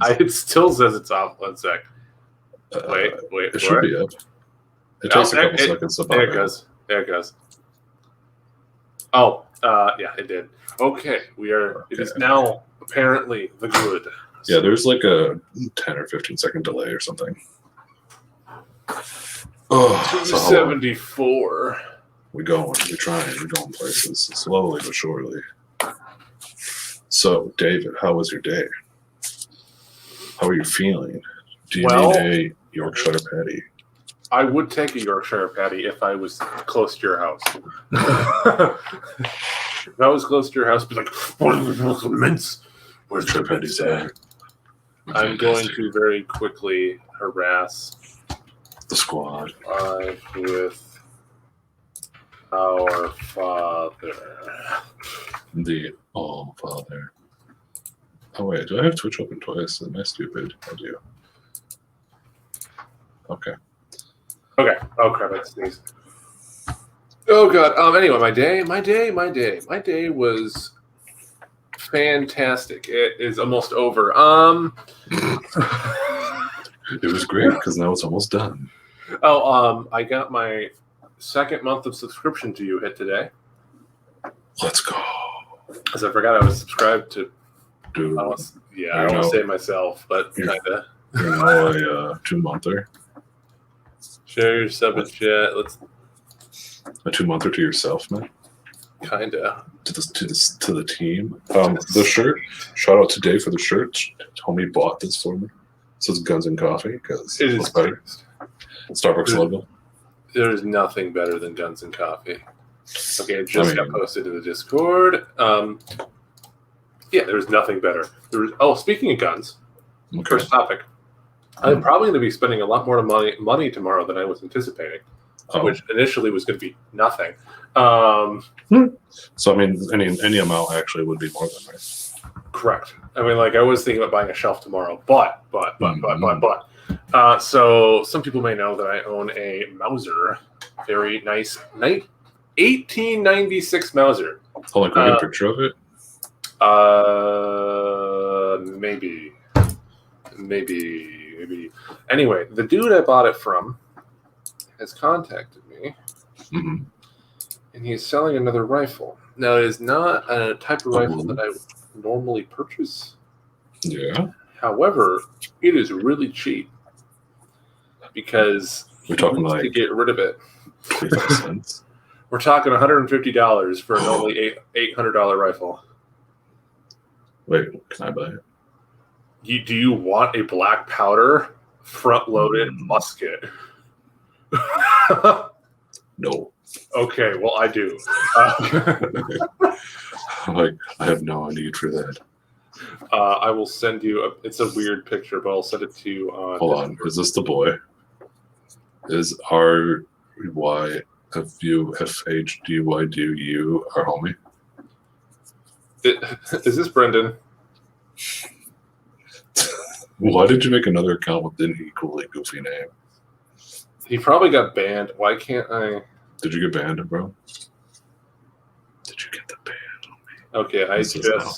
It still says it's off. One sec. Wait. It should be up. It takes a couple seconds to pop. There it goes. There it goes. Oh, yeah, it did. Okay, we are. Okay. It is now apparently the good. Yeah, there's like a 10 or 15 second delay or something. Oh, 274. We're trying, we're going places slowly but surely. So, David, how was your day? How are you feeling? Do you need a Yorkshire patty? I would take a Yorkshire patty if I was close to your house. If I was close to your house, I'd be like, "What mince? Where's your patties at?" I'm going to very quickly harass the squad with our father. The All-Father. Oh, wait. Do I have Twitch open twice? Am I stupid? I do. Okay. Okay. Oh, crap. I sneezed. Oh, God. Anyway, my day was fantastic. It is almost over. It was great because now it's almost done. Oh, I got my second month of subscription to you hit today. Let's go. Because I forgot I was subscribed to. Dude. I don't want to say myself, but kind of. You're now a 2-monther. Share your sub and chat. Let's. A 2-monther to yourself, man. Kinda. To the team. The shirt. Shout out to Dave for the shirt. Homie bought this for me. It says Guns and Coffee because it is better. Starbucks logo. There's nothing better than Guns and Coffee. Okay, it just got posted to the Discord. Yeah, there's nothing better. Speaking of guns, first topic. I'm probably going to be spending a lot more money tomorrow than I was anticipating, which initially was going to be nothing. So, I mean, any amount actually would be more than right. Correct. I mean, like, I was thinking about buying a shelf tomorrow, but. So, some people may know that I own a Mauser, very nice 1896 Mauser. Hold on, can we get a picture of it? Maybe. Anyway, the dude I bought it from has contacted me, and he's selling another rifle. Now, it is not a type of rifle that I normally purchase. Yeah. However, it is really cheap because we're talking like to get rid of it. 25 cents. We're talking $150 for a normally $800 rifle. Wait, can I buy it? Do you want a black powder front-loaded musket? No. Okay, well, I do. I have no need for that. I will send you it's a weird picture, but I'll send it to you on. Hold on. Is this the boy? Is RYFUFHDYDU our homie? Is this Brendan? Why did you make another account with an equally goofy name? He probably got banned. Why can't I? Did you get banned, bro? Did you get the ban on me? Okay, He says he did.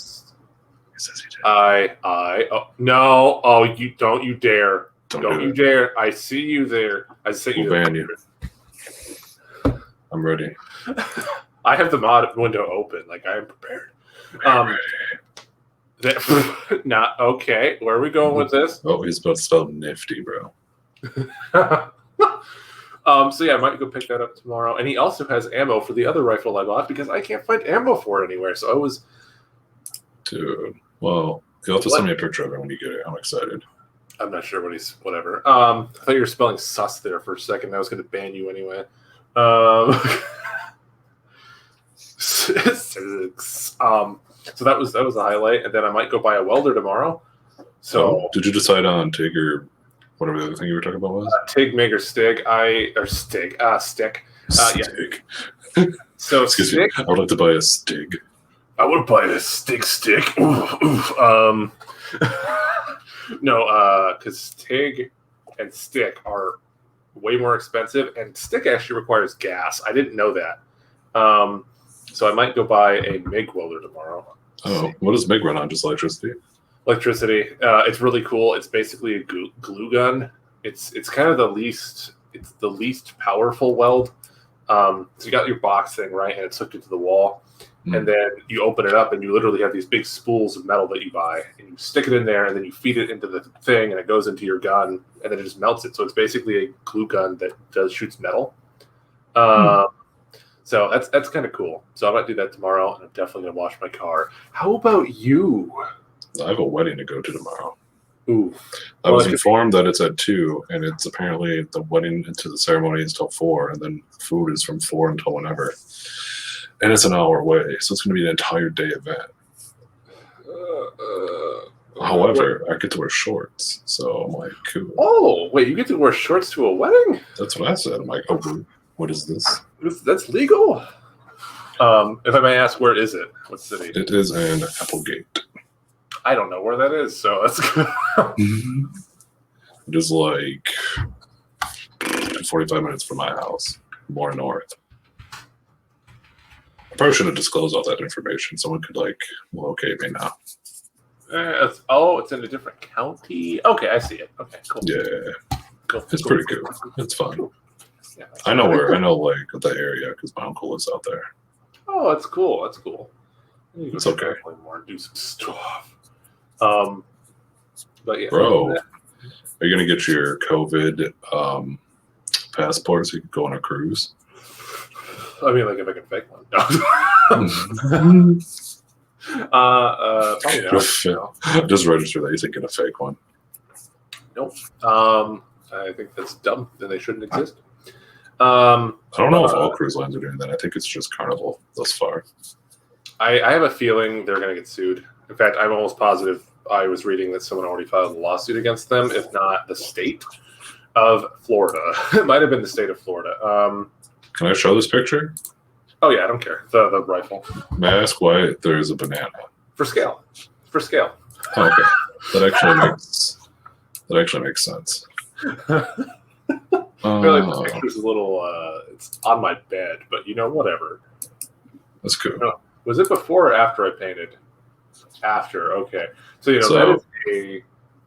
No, you don't you dare. Don't you dare. I see you there. I see you ban you. I'm ready. I have the mod window open. Like, I am prepared. Not okay. Where are we going with this? Oh, he's about to spell nifty, bro. So yeah, I might go pick that up tomorrow. And he also has ammo for the other rifle I bought because I can't find ammo for it anywhere. So I was, dude. Well, you'll have to send me a picture of it when you get it. I'm excited. I'm not sure whatever. I thought you were spelling sus there for a second. I was going to ban you anyway. So that was a highlight, and then I might go buy a welder tomorrow. So did you decide on TIG or whatever the other thing you were talking about was? TIG, MIG, or STIG? Stick. Stick. Yeah. So excuse me. I would like to buy a STIG. I would buy a stick. No, because TIG and stick are way more expensive, and stick actually requires gas. I didn't know that. So I might go buy a MIG welder tomorrow. Oh, what does MIG run on? Just electricity? electricity. It's really cool. It's basically a glue gun. It's kind of the least powerful weld. So you got your box thing, right, and it's hooked into the wall. And then you open it up, and you literally have these big spools of metal that you buy, and you stick it in there, and then you feed it into the thing, and it goes into your gun, and then it just melts it. So it's basically a glue gun that shoots metal. So that's kind of cool. So I might do that tomorrow, and I'm definitely gonna wash my car. How about you? I have a wedding to go to tomorrow. Ooh. I was informed that it's at 2, and it's apparently the wedding into the ceremony is till 4, and then food is from 4 until whenever. And it's an hour away, so it's going to be an entire day event. However, I get to wear shorts, so I'm like, cool. Oh, wait, you get to wear shorts to a wedding? That's what I said. I'm like, oh, what is this? That's legal? If I may ask, where is it? What city? It is in Applegate. I don't know where that is, so that's good. It is like 45 minutes from my house, more north. I probably should have disclosed all that information. Someone could locate me now. It's in a different county. Okay, I see it. Okay, cool. Yeah, cool. It's pretty cool. It's fun. Cool. Yeah, I know the area because my uncle lives out there. Oh, that's cool. That's cool. It's okay. More and do some stuff. But yeah, bro, are you gonna get your COVID passport so you can go on a cruise? I mean, like if I can fake one. No. Probably not. Just register that you think get a fake one. Nope. I think that's dumb and they shouldn't exist. I don't know if all cruise lines are doing that. I think it's just Carnival thus far. I have a feeling they're going to get sued. In fact, I'm almost positive I was reading that someone already filed a lawsuit against them, if not the state of Florida. It might have been the state of Florida. Can I show this picture? Oh, yeah, I don't care. The rifle. May I ask why there is a banana? For scale. For scale. Oh, okay. That actually makes sense. I feel like the picture's a little, it's on my bed, but whatever. That's cool. No, was it before or after I painted? After, okay. So, that is a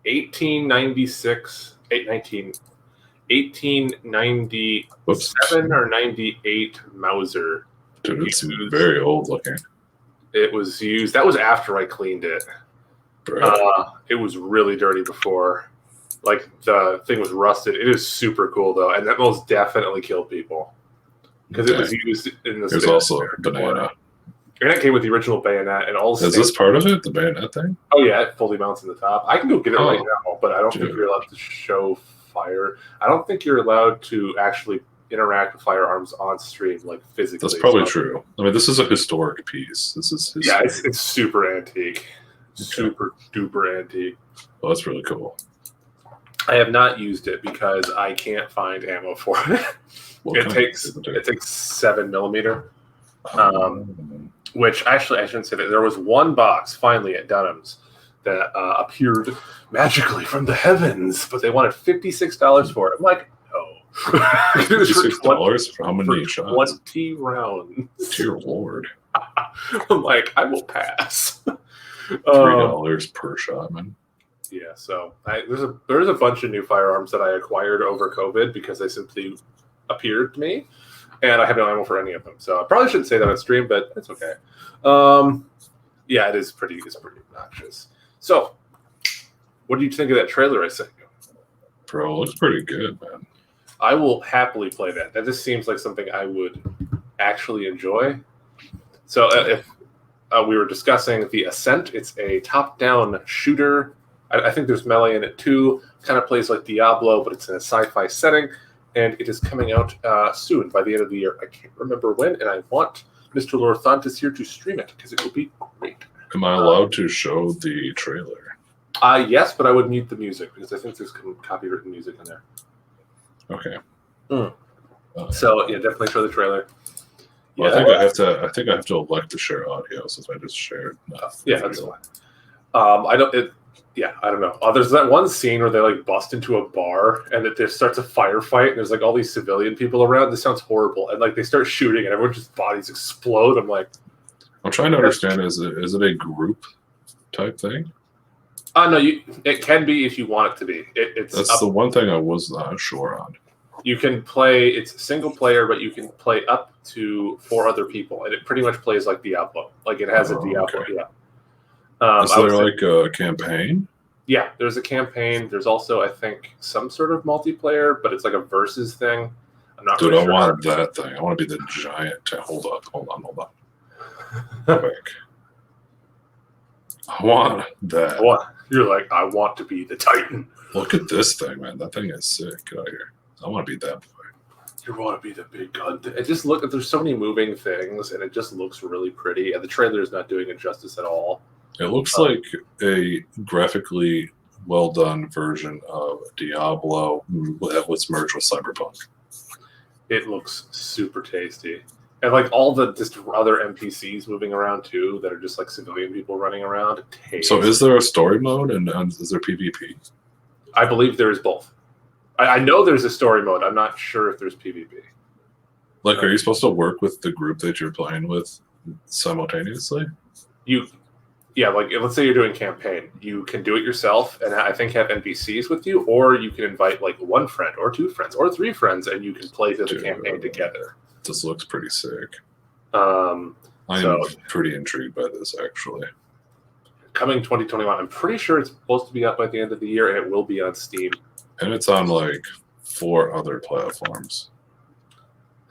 1897 or 98 Mauser. Dude, it's very old looking. It was used, that was after I cleaned it. It was really dirty before. Like, the thing was rusted. It is super cool, though, and that most definitely killed people. Because it was used in the There's also a banana. And that came with the original bayonet and all. Is this part of it, the bayonet thing? Oh, yeah, it fully mounts in the top. I can go get it right now, but I don't think you're allowed to show fire. I don't think you're allowed to actually interact with firearms on stream, like physically. That's probably true. I mean, this is a historic piece. This is yeah, it's super antique. Super duper antique. Oh, that's really cool. I have not used it because I can't find ammo for it. It takes 7mm, which actually I shouldn't say that. There was one box finally at Dunham's that appeared magically from the heavens, but they wanted $56 for it. I'm like, no. $56 for how many shots? 20 rounds. Dear Lord. I'm like, I will pass. $3 per shot, man. Yeah, so there's a bunch of new firearms that I acquired over COVID because they simply appeared to me, and I have no ammo for any of them. So I probably shouldn't say that on stream, but it's okay. Yeah, it's pretty obnoxious. So, what do you think of that trailer I sent you? Bro, it looks pretty good, man. I will happily play that. That just seems like something I would actually enjoy. So if we were discussing the Ascent, it's a top-down shooter. I think there's melee in it too. Kind of plays like Diablo, but it's in a sci-fi setting, and it is coming out soon, by the end of the year. I can't remember when, and I want Mr. Lorthontis here to stream it because it will be great. Am I allowed to show the trailer? Yes, but I would mute the music because I think there's copywritten music in there. Okay. So yeah, definitely show the trailer. Well, yeah, I think I have to elect to share audio. So if I just share, yeah, that's fine. I don't know. There's that one scene where they like bust into a bar and it just starts a firefight and there's like all these civilian people around. This sounds horrible. And like they start shooting and everyone's just bodies explode. I'm like, I'm trying to understand. Is it a group type thing? No, it can be if you want it to be. That's the one thing I was not sure on. You can play. It's single player, but you can play up to 4 other people, and it pretty much plays like Diablo. Like it has a Diablo. Okay. Yeah. Is there like a campaign? Yeah, there's a campaign. There's also, I think, some sort of multiplayer, but it's like a versus thing. I'm not Dude, really I sure. want that thing. I want to be the giant. Hold on. Quick. I want that. What? You're like, I want to be the Titan. Look at this thing, man. That thing is sick. Get out of here. I want to be that boy. You want to be the big gun. It just there's so many moving things, and it just looks really pretty. And the trailer is not doing it justice at all. It looks like a graphically well done version of Diablo that was merged with Cyberpunk. It looks super tasty. And like all the just other NPCs moving around too that are just like civilian people running around. So is there a story mode and is there PvP? I believe there is both. I know there's a story mode. I'm not sure if there's PvP. Like, are you supposed to work with the group that you're playing with simultaneously? Yeah, like let's say you're doing campaign. You can do it yourself and I think have NPCs with you, or you can invite like 1 friend or 2 friends or 3 friends and you can play through the campaign together. This looks pretty sick. I'm pretty intrigued by this, actually. Coming 2021. I'm pretty sure it's supposed to be out by the end of the year, and it will be on Steam. And it's on like 4 other platforms.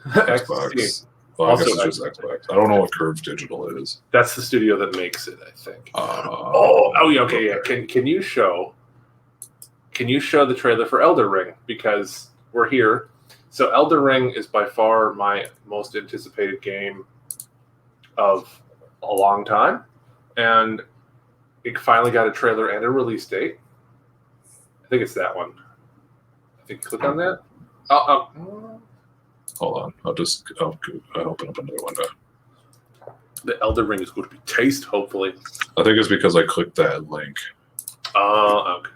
Xbox. Well, I guess it's just Xbox. I don't know what Curve Digital is. That's the studio that makes it, I think. Yeah, okay, yeah. Can you show the trailer for Elden Ring? Because we're here. So Elden Ring is by far my most anticipated game of a long time. And it finally got a trailer and a release date. I think it's that one. I think click on that. Hold on. I'll open up another window. The Elden Ring is going to be taste, hopefully. I think it's because I clicked that link. Okay.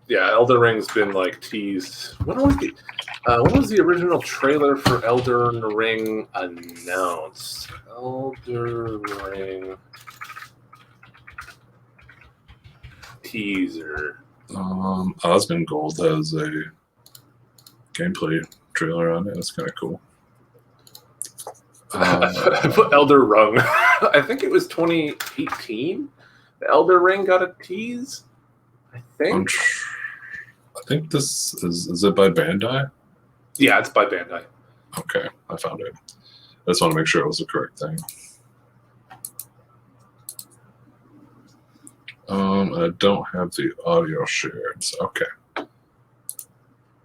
Yeah, Elden Ring's been like teased. When was the original trailer for Elden Ring announced? Elden Ring teaser. Osmongold has a gameplay trailer on it. That's kind of cool. I put Elder Rung. I think it was 2018. The Elder Ring got a tease. I think. I think this is it by Bandai? Yeah, it's by Bandai. Okay, I found it. I just want to make sure it was the correct thing. I don't have the audio shared. So, okay.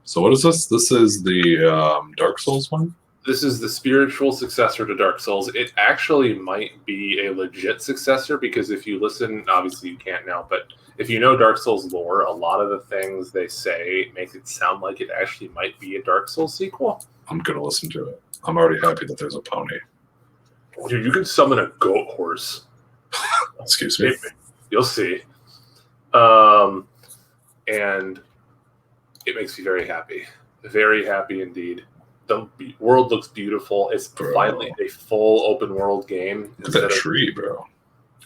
So what is this? This is the Dark Souls one? This is the spiritual successor to Dark Souls. It actually might be a legit successor because if you listen, obviously you can't now, but if you know Dark Souls lore, a lot of the things they say makes it sound like it actually might be a Dark Souls sequel. I'm going to listen to it. I'm already happy that there's a pony. Dude, you can summon a goat horse. Excuse me. You'll see. And it makes me very happy. Very happy indeed. The world looks beautiful. It's finally a full open world game. Look at that tree, bro.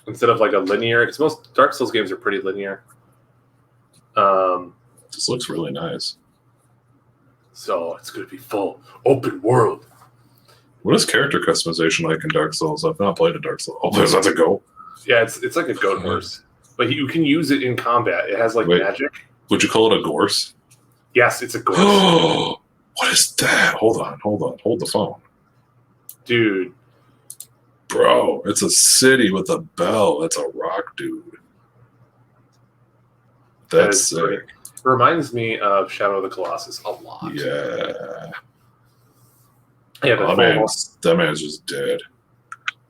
Instead of like a linear, because most Dark Souls games are pretty linear. This looks really nice. So it's going to be full open world. What is character customization like in Dark Souls? I've not played a Dark Souls. Oh, there's a goat. Yeah, it's like a goat horse. But you can use it in combat. It has like magic. Would you call it a gorse? Yes, it's a gorse. Oh, what is that? Hold on. Hold the phone. Dude. Bro, it's a city with a bell. That's a rock dude. That's sick. It reminds me of Shadow of the Colossus a lot. Yeah. Yeah, that man's just dead.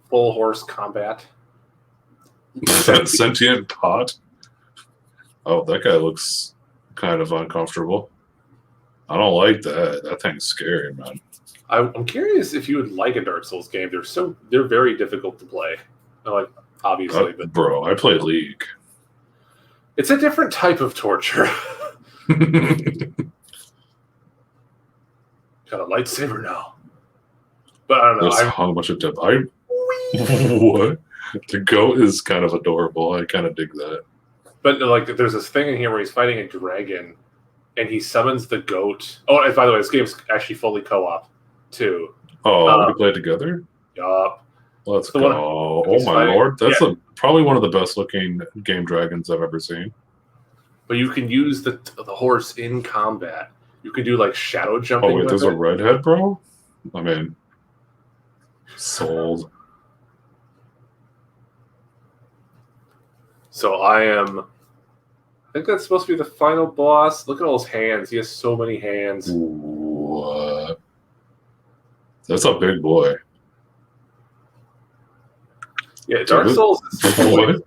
Full horse combat. Sentient pot? Oh, that guy looks kind of uncomfortable. I don't like that. That thing's scary, man. I'm curious if you would like a Dark Souls game. They're very difficult to play. Like, obviously, but bro, I play League. It's a different type of torture. Got a lightsaber now. But I don't know. There's how much of depth. What? The goat is kind of adorable. I kind of dig that. But like, there's this thing in here where he's fighting a dragon, and he summons the goat. Oh, and by the way, this game's actually fully co-op too. Oh, we can play it together? Yup. Let's go. Oh my lord. That's probably one of the best looking game dragons I've ever seen. But you can use the horse in combat. You can do like shadow jumping. Oh wait, there's a redhead, bro? I mean, sold. So I think that's supposed to be the final boss. Look at all his hands. He has so many hands. What? That's a big boy. Yeah, Dark Souls is what?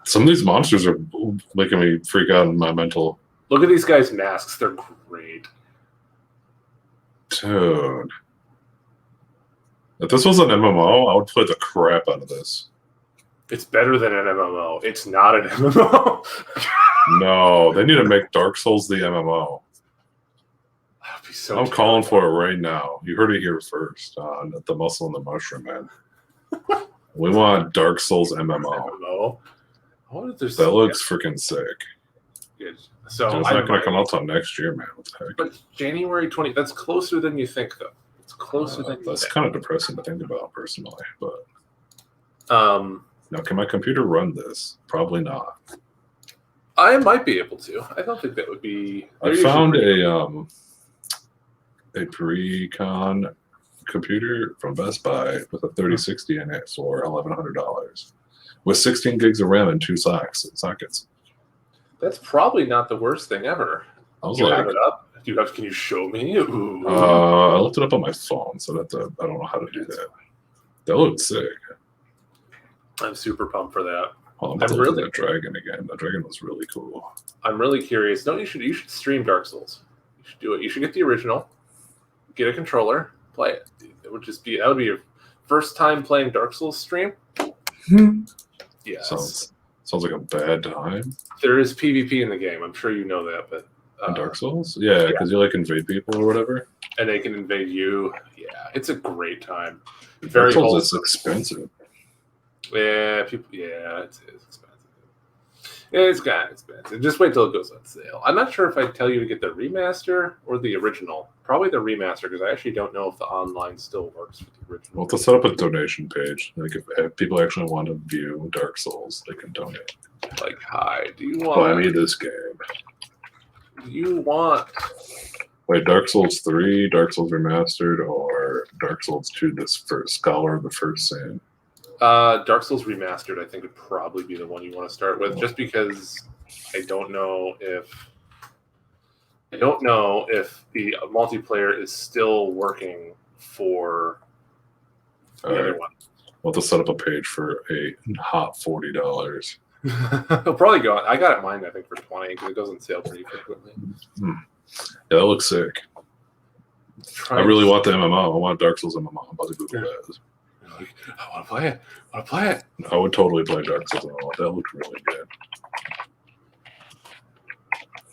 Some of these monsters are making me freak out in my mental. Look at these guys' masks. They're great. Dude. If this was an MMO, I would play the crap out of this. It's better than an MMO. It's not an MMO. No, they need to make Dark Souls the MMO. That'd be so I'm calling for it right now. You heard it here first on the Muscle and the Mushroom, man. We want Dark Souls MMO. That looks freaking sick. Good. So it's not going to come out till next year, man. What the heck? But January 20. That's closer than you think, though. It's closer than you That's think. kind of depressing to think about, personally. But now, can my computer run this? Probably not. I might be able to. I don't think that would be. I found a pre-con computer from Best Buy with a 3060 in it for $1,100 with 16 gigs of RAM and 2 sockets. That's probably not the worst thing ever. I was you like, have it up? Can you show me? Ooh. I looked it up on my phone, so I don't know how to do that. That looks sick. I'm super pumped for that. Oh, I'm about to look at that dragon again. That dragon was really cool. I'm really curious. No, you should stream Dark Souls. You should do it. You should get the original, get a controller, play it. That would be your first time playing Dark Souls stream. Yes. Sounds like a bad time. There is PvP in the game. I'm sure you know that, but in Dark Souls? Yeah, because you like invade people or whatever. And they can invade you. Yeah, it's a great time. Dark Souls is expensive. Yeah, it's expensive. Yeah, it's kind of expensive. Just wait till it goes on sale. I'm not sure if I tell you to get the remaster or the original. Probably the remaster, because I actually don't know if the online still works for the original. Well, to set up a donation page, like if people actually want to view Dark Souls, they can donate. Like, hi, do you want? Buy me this game. Do you want? Wait, Dark Souls 3, Dark Souls Remastered, or Dark Souls 2, this first Scholar of the First Sin? Dark Souls Remastered, I think, would probably be the one you want to start with, just because I don't know if the multiplayer is still working for the other one. We'll have to set up a page for a hot $40. It'll probably go. I got it mine, I think, for $20 because it goes on sale pretty frequently. Yeah, that looks sick. I really want the MMO. I want Dark Souls MMO. I'm about to Google that. I want to play it. I would totally play Dark Souls MMO. That looked really good.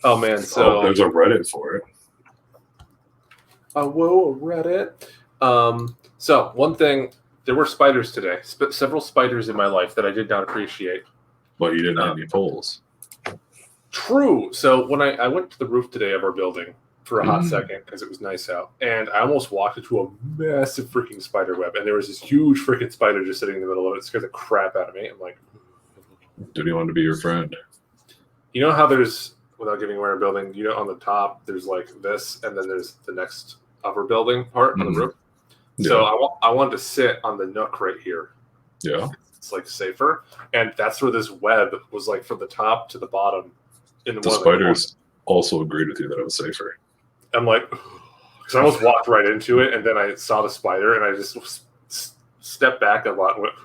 Oh man, so there's a Reddit for it. Whoa, Reddit. So one thing, there were spiders today. Several spiders in my life that I did not appreciate. Well, you didn't have any poles. True. So when I went to the roof today of our building for a hot second because it was nice out, and I almost walked into a massive freaking spider web, and there was this huge freaking spider just sitting in the middle of it. It scared the crap out of me. I'm like, did he want to be your friend? You know how there's, without giving away our building, on the top there's like this, and then there's the next upper building part on the roof. Yeah. So I wanted to sit on the nook right here. Yeah. It's like safer, and that's where this web was, like from the top to the bottom. The spiders also agreed with you that it was safer. I'm like, because I almost walked right into it, and then I saw the spider, and I just stepped back a lot, and went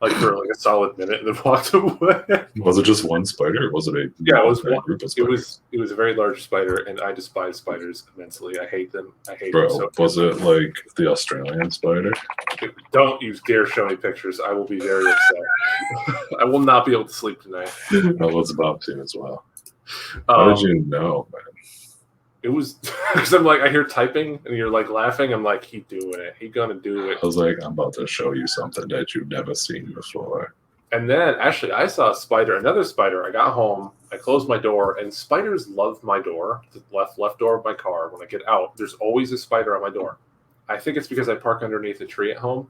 like for like a solid minute, and then walked away. Was it just one spider? Or was it a it was one group of spiders? It was a very large spider, and I despise spiders immensely. I hate them. Bro, them. Was it like the Australian spider? Don't you dare show me pictures. I will be very upset. I will not be able to sleep tonight. I was about to as well. How did you know, man? It was because I'm like, I hear typing and you're like laughing. I'm like, he doing it. He gonna do it. I was like, I'm about to show you something that you've never seen before. And then actually I saw a spider, another spider. I got home, I closed my door, and spiders love my door, the left door of my car. When I get out, there's always a spider on my door. I think it's because I park underneath a tree at home.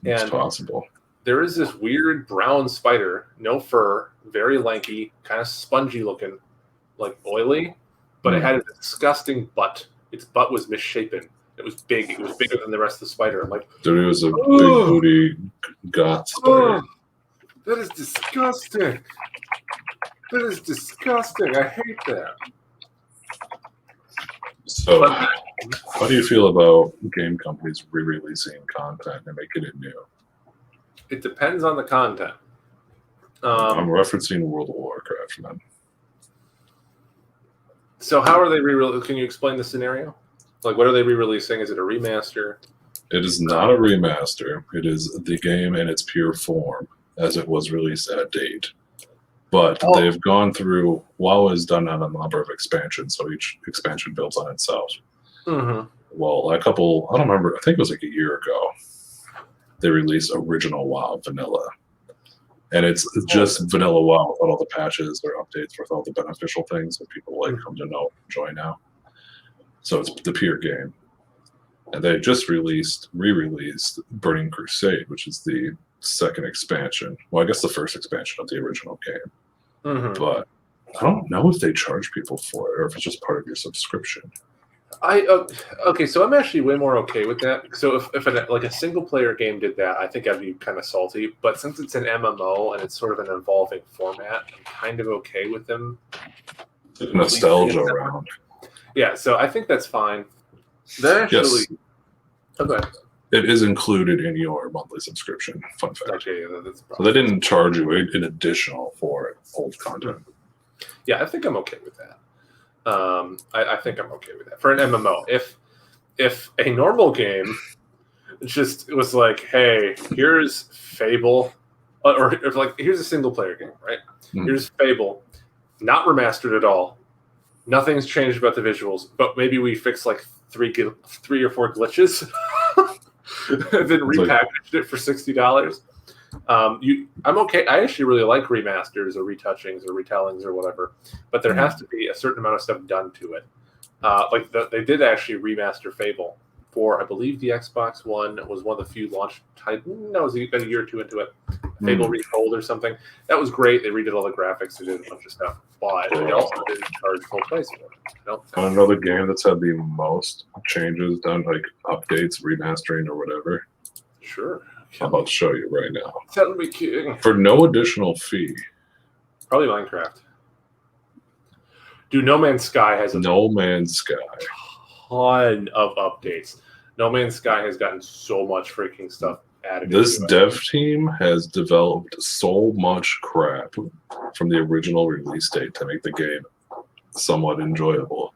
It's And possible. there is this weird brown spider, no fur, very lanky, kind of spongy looking, like oily, but it had a disgusting butt. Its butt was misshapen. It was big. It was bigger than the rest of the spider. I'm like, Dude, it was a big booty goth spider. That is disgusting. That is disgusting. I hate that. So, how do you feel about game companies re-releasing content and making it new? It depends on the content. I'm referencing World of Warcraft, man. So how are they re-releasing? Can you explain the scenario? Like, what are they re-releasing? Is it a remaster? It is not a remaster. It is the game in its pure form as it was released at date. But they've gone through, WoW has done on a number of expansions, so each expansion builds on itself. Mm-hmm. Well, I don't remember, I think it was like a year ago, they released original WoW vanilla. And it's just vanilla WoW with all the patches or updates with all the beneficial things that people come to know and enjoy now. So it's the pure game. And they just re-released Burning Crusade, which is the second expansion. Well, I guess the first expansion of the original game. Mm-hmm. But I don't know if they charge people for it or if it's just part of your subscription. Okay, so I'm actually way more okay with that. So if a single player game did that, I think I'd be kind of salty. But since it's an MMO and it's sort of an evolving format, I'm kind of okay with them. Nostalgia around. Yeah, so I think that's fine. That actually, okay. It is included in your monthly subscription. Fun fact. Okay, that's so they didn't charge you an additional for old content. Yeah, I think I'm okay with that. I think I'm okay with that for an MMO. If a normal game just was like, hey, here's Fable, or if like here's a single player game, right? Mm-hmm. Here's Fable, not remastered at all. Nothing's changed about the visuals, but maybe we fix like three or four glitches, and then repackaged it for $60. I'm okay. I actually really like remasters or retouchings or retellings or whatever, but there has to be a certain amount of stuff done to it. They did actually remaster Fable for, I believe, the Xbox One. It was one of the few launch titles. No, it was about a year or two into it. Fable Retold or something. That was great. They redid all the graphics. They did a bunch of stuff, but they also didn't charge full price for it. Another game that's had the most changes done, like updates, remastering, or whatever. Sure. I'm about to show you right now. Tell me, kidding. For no additional fee. Probably Minecraft. Dude, No Man's Sky has a No Man's Sky. ton of updates. No Man's Sky has gotten so much freaking stuff added. This dev team has developed so much crap from the original release date to make the game somewhat enjoyable.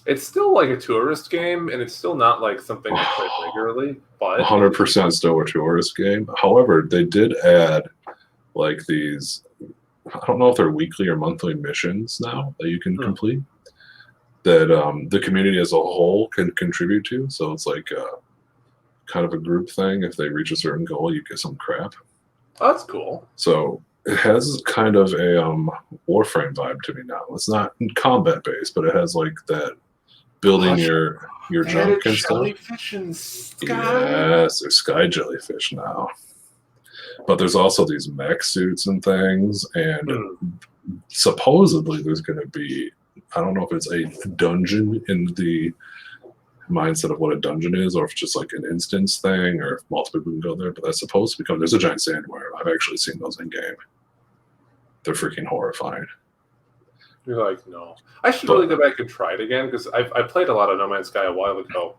It's still like a tourist game, and it's still not like something I play regularly. But 100% still a tourist game. However, they did add like these. I don't know if they're weekly or monthly missions now that you can complete. That the community as a whole can contribute to. So it's like kind of a group thing. If they reach a certain goal, you get some crap. Oh, that's cool. So it has kind of a Warframe vibe to me now. It's not combat based, but it has like that building your junk and stuff. Jellyfish and sky. Yes, there's sky jellyfish now. But there's also these mech suits and things, and supposedly there's going to be, I don't know if it's a dungeon in the mindset of what a dungeon is, or if it's just like an instance thing, or if multiple people can go there, but that's supposed to become, there's a giant sandworm. I've actually seen those in game. They're freaking horrifying. You're like, no. I should really go back and try it again, because I played a lot of No Man's Sky a while ago.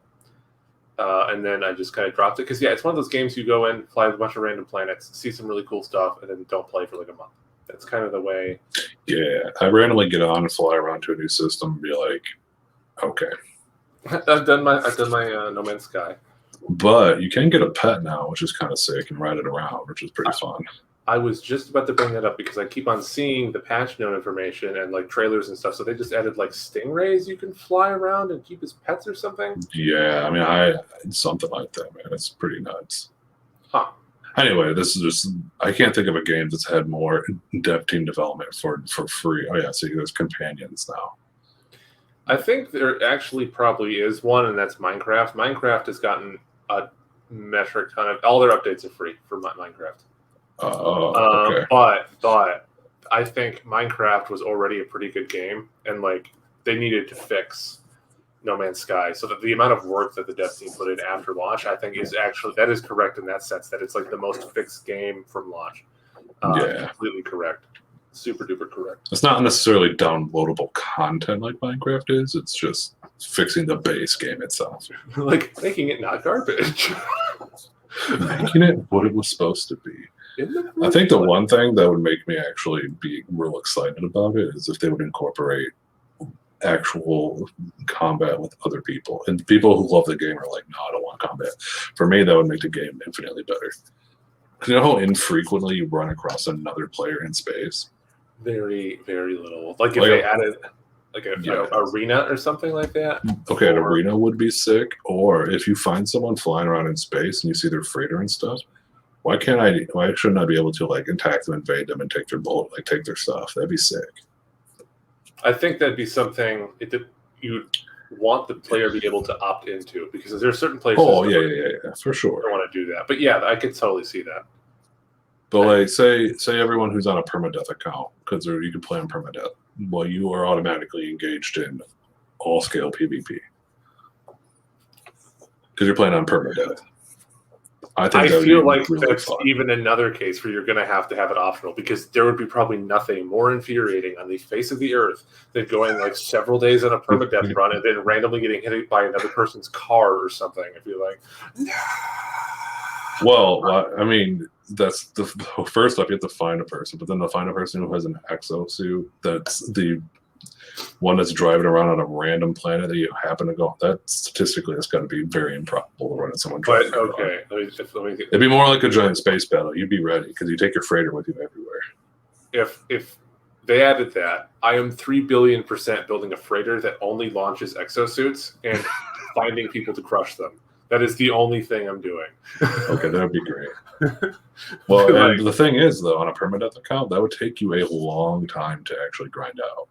And then I just kind of dropped it. Because, yeah, it's one of those games you go in, fly a bunch of random planets, see some really cool stuff, and then don't play for like a month. That's kind of the way. Yeah, I randomly get on and fly around to a new system and be like, okay. I've done my No Man's Sky. But you can get a pet now, which is kind of sick, and ride it around, which is pretty fun. I was just about to bring that up because I keep on seeing the patch note information and like trailers and stuff. So they just added like stingrays you can fly around and keep as pets or something. Yeah, I mean, something like that, man. It's pretty nuts. Huh. Anyway, this is just, I can't think of a game that's had more dev team development for free. Oh yeah, see, there's companions now. I think there actually probably is one, and that's Minecraft. Minecraft has gotten a metric ton of, all their updates are free for Minecraft. Okay. But I think Minecraft was already a pretty good game, and like they needed to fix No Man's Sky, so that the amount of work that the dev team put in after launch, I think, is actually, that is correct in that sense, that it's like the most fixed game from launch. Yeah, completely correct, super duper correct. it's not necessarily downloadable content like Minecraft is. It's just fixing the base game itself, Like making it not garbage, making it what it was supposed to be. I think the one thing that would make me actually be real excited about it is if they would incorporate actual combat with other people. And people who love the game are like, no, I don't want combat. For me, that would make the game infinitely better. Because you know how infrequently you run across another player in space? Very, very little. Like if they added like a arena or something like that. Okay, an arena would be sick. Or if you find someone flying around in space and you see their freighter and stuff, why shouldn't I be able to like attack them, invade them, and take their boat, like take their stuff? That'd be sick. I think that'd be something you'd want the player to be able to opt into, because there are certain places. Oh yeah, for sure. I want to do that, but yeah, I could totally see that. But like, say everyone who's on a permadeath account, because you can play on permadeath, well, you are automatically engaged in all scale PvP because you're playing on permadeath. I feel like really that's fun. Even another case where you're going to have it optional, because there would be probably nothing more infuriating on the face of the earth than going like several days on a permadeath run and then randomly getting hit by another person's car or something. If you're like, no. Well, I mean, that's the first up. You have to find a person, but then to find a person who has an exosuit, that's the one that's driving around on a random planet that you happen to go. That statistically, it's got to be very improbable to run into someone driving. But okay, it'd be more like a giant space battle. You'd be ready because you take your freighter with you everywhere. If they added that, I am 3 billion% building a freighter that only launches exosuits and finding people to crush them. That is the only thing I'm doing. Okay, that would be great. Well, and the thing is, though, on a permadeath account, that would take you a long time to actually grind out.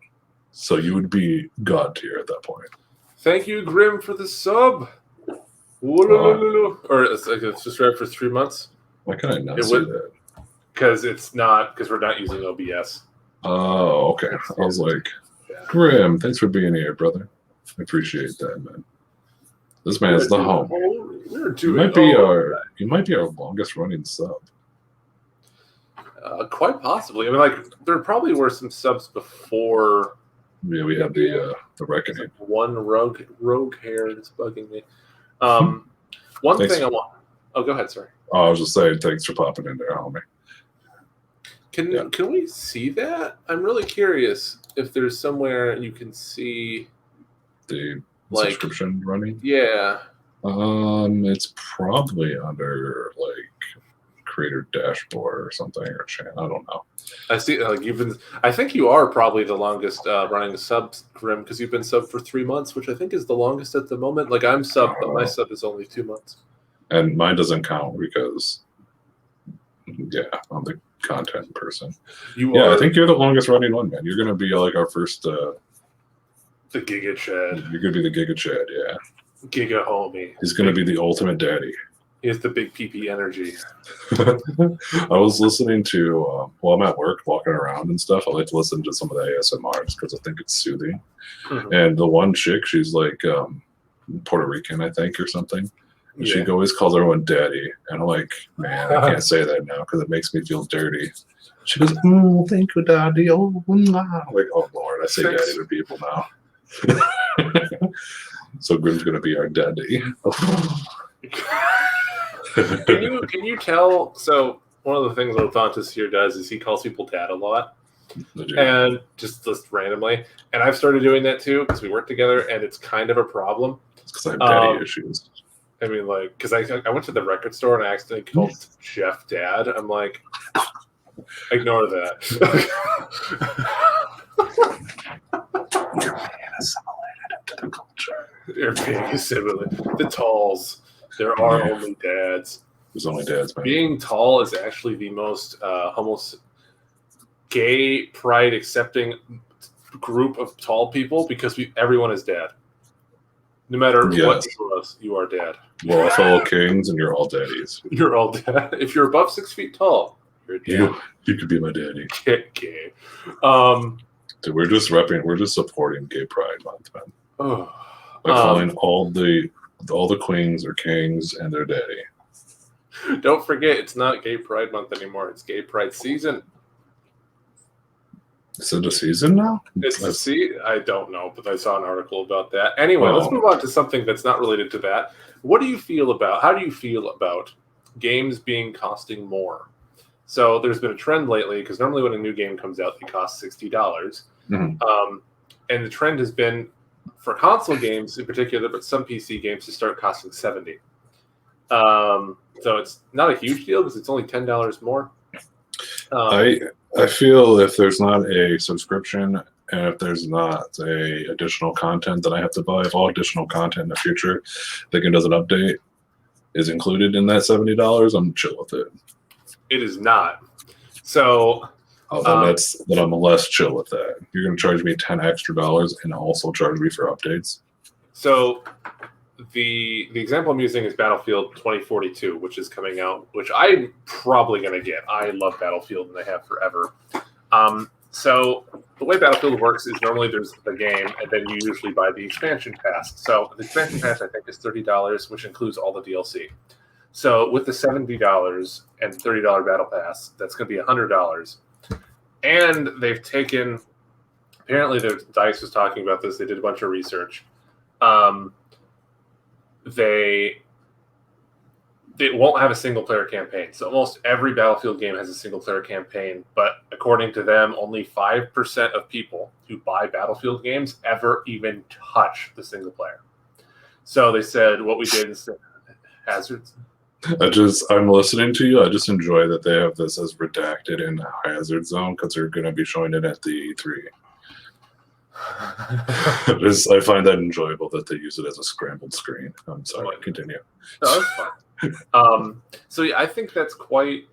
So you would be god tier at that point. Thank you, Grimm, for the sub. Or it's just right for 3 months. Why can I not see that? Because we're not using OBS. Oh, okay. I was like, Grimm, thanks for being here, brother. I appreciate that, man. This man is the home. You might be our longest running sub. Quite possibly. I mean, like, there probably were some subs before. Yeah, we had the reckoning. One rogue hair that's bugging me. One thing I want. Oh, go ahead. Sorry. Oh, I was just saying, thanks for popping in there, homie. Can we see that? I'm really curious if there's somewhere you can see the subscription running. Yeah. It's probably under like creator dashboard or something, or channel. I don't know. I see. I think you are probably the longest running sub, Grimm, because you've been sub for 3 months, which I think is the longest at the moment. Like I'm sub, but my sub is only 2 months. And mine doesn't count because, yeah, I'm the content person. I think you're the longest running one, man. You're gonna be like our first. The Giga Chad. You're gonna be the Giga Chad, yeah. Giga homie. He's gonna be the ultimate daddy. He has the big PP energy. I was listening to, I'm at work walking around and stuff. I like to listen to some of the ASMRs because I think it's soothing. Mm-hmm. And the one chick, she's like Puerto Rican, I think, or something. And she always calls everyone daddy. And I'm like, man, I can't say that now because it makes me feel dirty. She goes, oh, thank you, daddy. Oh, nah. I'm like, oh, Lord, I say daddy to people now. So Grimm's going to be our daddy. Can you tell? So one of the things Lorthontis here does is he calls people dad a lot, and just randomly. And I've started doing that too because we work together, and it's kind of a problem. It's because I have daddy issues. I mean, like, because I went to the record store and I accidentally called Jeff dad. I'm like, ignore that. You're being assimilated into the culture. You're being assimilated. The talls. There are only dads. There's only dads, man. Being tall is actually the most almost gay pride accepting group of tall people because everyone is dad. No matter what you are dad. We're all fellow kings, and you're all daddies. You're all dad. If you're above 6 feet tall, you're a dad. You could be my daddy. Gay. Dude, we're just supporting Gay Pride Month, man. By calling all the queens or kings and their daddy. Don't forget, it's not Gay Pride Month anymore. It's Gay Pride season. Is it a season now? I don't know, but I saw an article about that. Anyway, let's move on to something that's not related to that. How do you feel about games costing more? So there's been a trend lately, because normally when a new game comes out, they cost $60. Mm-hmm. And the trend has been for console games in particular, but some PC games to start costing $70. So it's not a huge deal because it's only $10 more. I feel if there's not a subscription and if there's not a additional content that I have to buy, if all additional content in the future that does an update is included in that $70, I'm chill with it. It is not. So then I'm less chill with that. You're going to charge me $10 extra and also charge me for updates. So the example I'm using is Battlefield 2042, which is coming out, which I'm probably going to get. I love Battlefield, and I have forever. So the way Battlefield works is normally there's the game, and then you usually buy the expansion pass. So the expansion pass, I think, is $30, which includes all the DLC. So with the $70 and $30 Battle Pass, that's going to be $100. And they've taken, apparently DICE was talking about this, they did a bunch of research. It won't have a single-player campaign. So almost every Battlefield game has a single-player campaign, but according to them, only 5% of people who buy Battlefield games ever even touch the single-player. So they said what we did is hazards. I'm listening to you. I just enjoy that they have this as redacted in Hazard Zone because they're going to be showing it at the E3. I find that enjoyable that they use it as a scrambled screen. I'm sorry, continue. No, that's fine. So yeah, I think that's quite.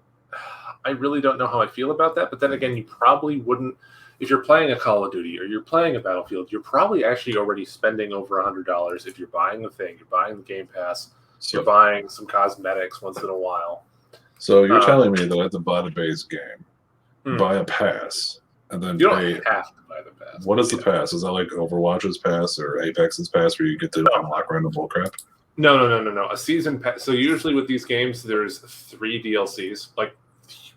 I really don't know how I feel about that, but then again, you probably wouldn't. If you're playing a Call of Duty or you're playing a Battlefield, you're probably actually already spending over $100 if you're buying the thing. You're buying the Game Pass. You're buying some cosmetics once in a while. So you're telling me that I have to buy the base game, buy a pass, and then you don't have to buy the pass. What is the pass? Is that like Overwatch's pass or Apex's pass where you get to unlock random bullcrap? No. A season pass. So usually with these games, there's 3 DLCs, like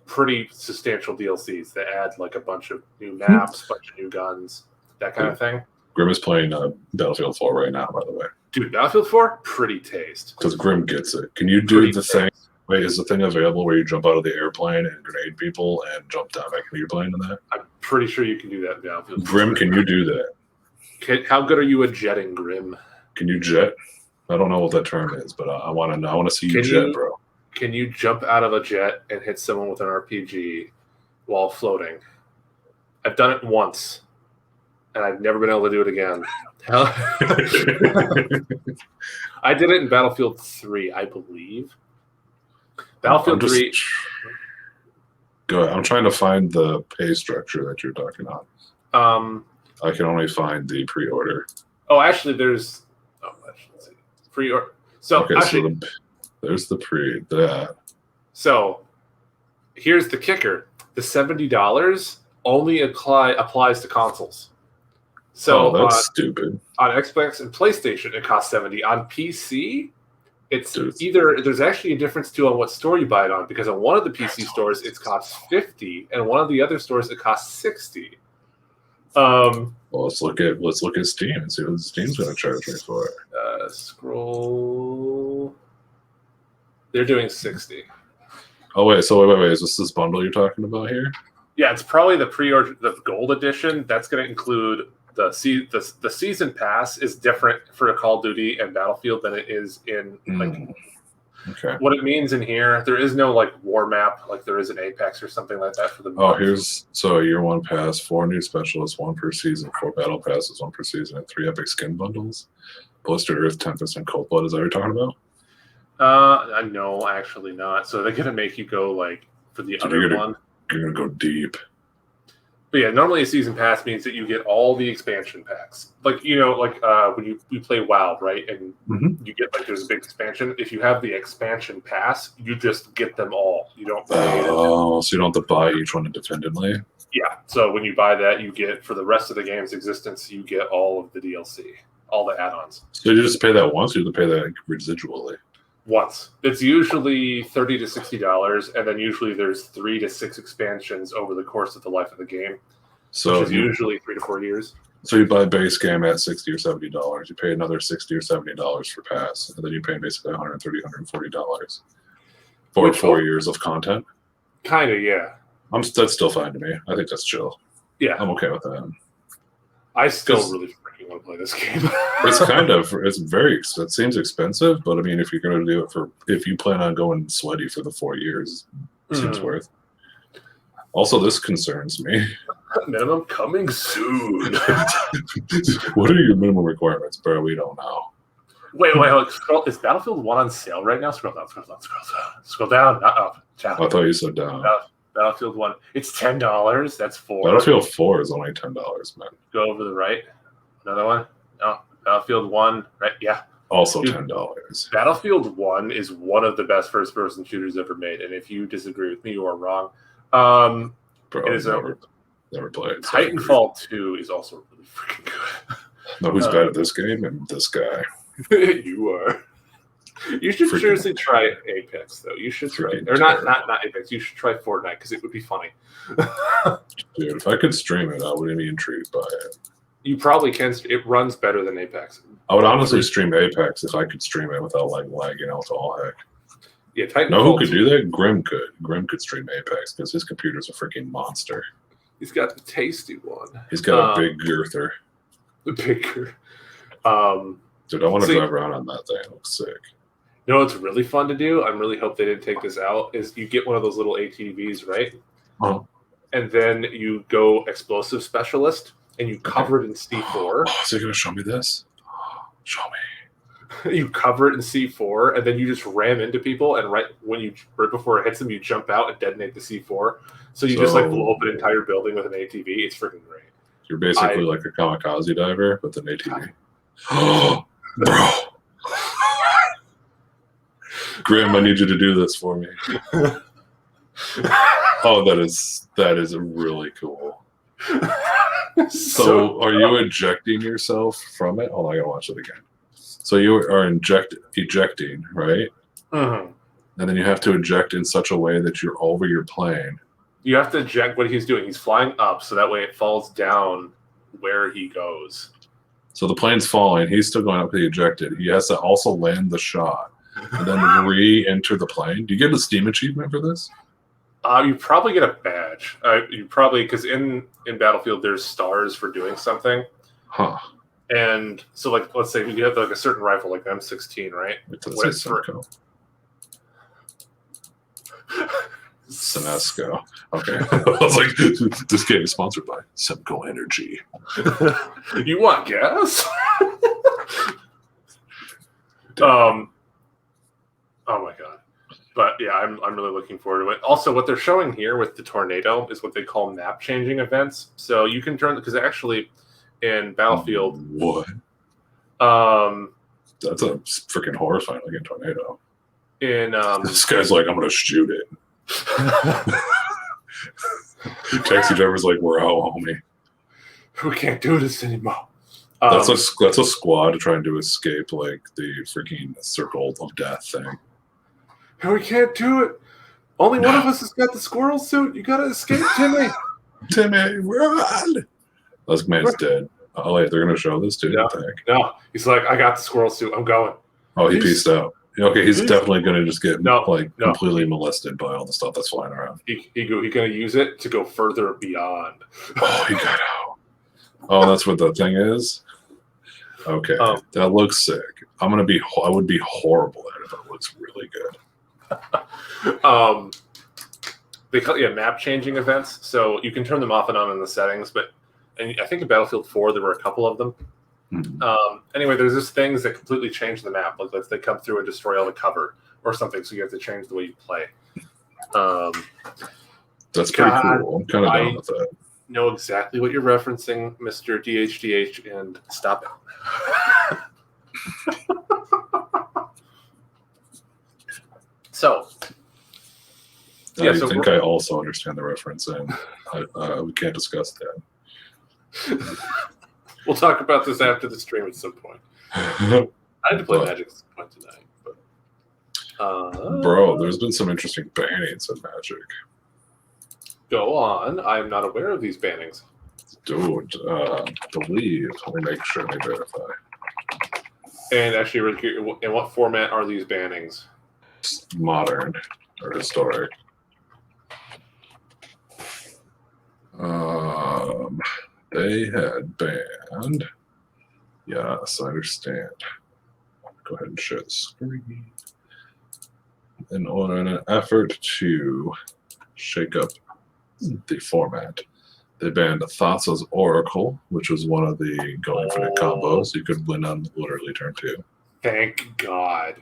pretty substantial DLCs that add like a bunch of new maps, bunch of new guns, that kind of thing. Grimm is playing Battlefield 4 right now, by the way. Dude, Battlefield 4, pretty taste. Because Grimm gets it. Can you do the thing? Wait, is the thing available where you jump out of the airplane and grenade people and jump down back into your plane in that? I'm pretty sure you can do that in Battlefield 4. Grimm, can you do that? How good are you at jetting, Grimm? Can you jet? I don't know what that term is, but I want to know. I want to see you jet, bro. Can you jump out of a jet and hit someone with an RPG while floating? I've done it once, and I've never been able to do it again. I did it in Battlefield 3, I believe. Battlefield 3. Go ahead. I'm trying to find the pay structure that you're talking on. I can only find the pre-order. Oh, actually, there's. Let's see. Pre-order. So okay, actually, so there's the that. So here's the kicker: the $70 only applies to consoles. So that's stupid. On Xbox and PlayStation, it costs $70. On PC, it's either there's actually a difference too on what store you buy it on, because on one of the PC stores it costs $50, and one of the other stores it costs $60. Well, let's look at Steam and see what Steam's going to charge me for it. Scroll. They're doing $60. Oh wait, wait. Is this bundle you're talking about here? Yeah, it's probably the pre-order, the gold edition. That's going to include the season pass is different for a Call of Duty and Battlefield than it is in okay. What it means in here. There is no like war map like there is in Apex or something like that for the. So year 1 pass, 4 new specialists, 1 per season, 4 battle passes, 1 per season, and 3 epic skin bundles. Blistered Earth, 10% Cold Blood. Is that what you're talking No, actually not. So they're gonna make you go like for the So other one. You're gonna go deep. But yeah, normally a season pass means that you get all the expansion packs. Like when you play WoW, right? And you get like there's a big expansion. If you have the expansion pass, you just get them all. You don't pay. Oh, so you don't have to buy each one independently. Yeah. So when you buy that, you get for the rest of the game's existence, you get all of the DLC, all the add-ons. So you just pay that once, or you have to pay that residually? Once. It's usually $30 to $60, and then usually there's 3 to 6 expansions over the course of the life of the game, So which is usually 3 to 4 years. So you buy base game at $60 or $70. You pay another $60 or $70 for pass, and then you pay basically $130, $140 for 4 years of content. Kind of, yeah. That's still fine to me. I think that's chill. Yeah, I'm okay with that. I still really freaking want to play this game. It seems expensive, but I mean, if you're going to do it if you plan on going sweaty for the 4 years, it seems worth. Also, this concerns me. Minimum coming soon. What are your minimum requirements, bro? We don't know. Wait, is Battlefield 1 on sale right now? Scroll down. Scroll down, not up. Down. I thought you said down. Battlefield 1. It's $10. That's $4. Battlefield 4 is only $10, man. Go over the right. Another one. No. Battlefield 1. Right. Yeah. Also $10. Battlefield 1 is one of the best first-person shooters ever made, and if you disagree with me, you are wrong. Bro, it is never played. Titanfall 2 is also really freaking good. No, who's bad at this game? And this guy. You are. You should seriously try Apex, though. You should try, or not Apex. You should try Fortnite because it would be funny. Dude, if I could stream it, I would be intrigued by it. You probably can. It runs better than Apex. I would honestly stream Apex if I could stream it without like lagging out to all heck. Yeah, Titanfall. No, who could do that? Grimm could. Grimm could stream Apex because his computer's a freaking monster. He's got the tasty one. He's got a big girther. The bigger. Dude, I want to drive around on that thing. It looks sick. You know what's really fun to do? I really hope they didn't take this out. Is you get one of those little ATVs, right? And then you go explosive specialist, and you cover it in C4. Oh, is he gonna show me this? Show me. You cover it in C4, and then you just ram into people, and right before it hits them, you jump out and detonate the C4. So you just like blow up an entire building with an ATV. It's freaking great. You're basically like a kamikaze diver with an ATV. Oh, bro. Grimm, I need you to do this for me. Oh, that is really cool. So are you ejecting yourself from it? Hold on, I gotta watch it again. So you are ejecting, right? Mm-hmm. And then you have to eject in such a way that you're over your plane. You have to eject what he's doing. He's flying up, so that way it falls down where he goes. So the plane's falling. He's still going up to ejected. He has to also land the shot and then re-enter the plane. Do you get a Steam achievement for this? You probably get a badge. You probably, because in Battlefield there's stars for doing something. Huh. And so, like, let's say you have like a certain rifle, like the M16, right? Sinesco. Okay. I was like, this game is sponsored by Semco Energy. You want gas? Oh my god. But yeah, I'm really looking forward to it. Also, what they're showing here with the tornado is what they call map changing events. So you can turn, because actually in Battlefield, what? That's a freaking horrifying looking tornado. This guy's like, I'm gonna shoot it. Taxi driver's like, we're out, homie. We can't do this anymore. That's a squad to try and do escape like the freaking circle of death thing. We can't do it. Only one of us has got the squirrel suit. You gotta escape, Timmy. Timmy, run! This man's dead. Oh wait, they're gonna show this too. No, he's like, I got the squirrel suit. I'm going. Oh, he pieced out. Okay, he's definitely gonna just get completely molested by all the stuff that's flying around. He's gonna use it to go further beyond. Oh, he got out. Oh, that's what the thing is. Okay, that looks sick. I would be horrible at it if it looks really good. They call map changing events, so you can turn them off and on in the settings. And I think in Battlefield 4 there were a couple of them. Mm-hmm. Anyway, there's just things that completely change the map. Like they come through and destroy all the cover, or something. So you have to change the way you play. That's pretty cool. I'm kind of down with that. Know exactly what you're referencing, Mr. DHDH, and stop it. So, I think I also understand the reference, and we can't discuss that. We'll talk about this after the stream at some point. I had to play Magic at some point tonight. But, bro, there's been some interesting bannings in Magic. Go on. I'm not aware of these bannings. Dude, believe. Let me make sure they verify. And actually, really curious, in what format are these bannings? Modern or historic. They had banned. Yes, I understand. Go ahead and share the screen. In an effort to shake up the format, they banned Thassa's Oracle, which was one of the Go Infinite combos you could win on literally turn 2. Thank God.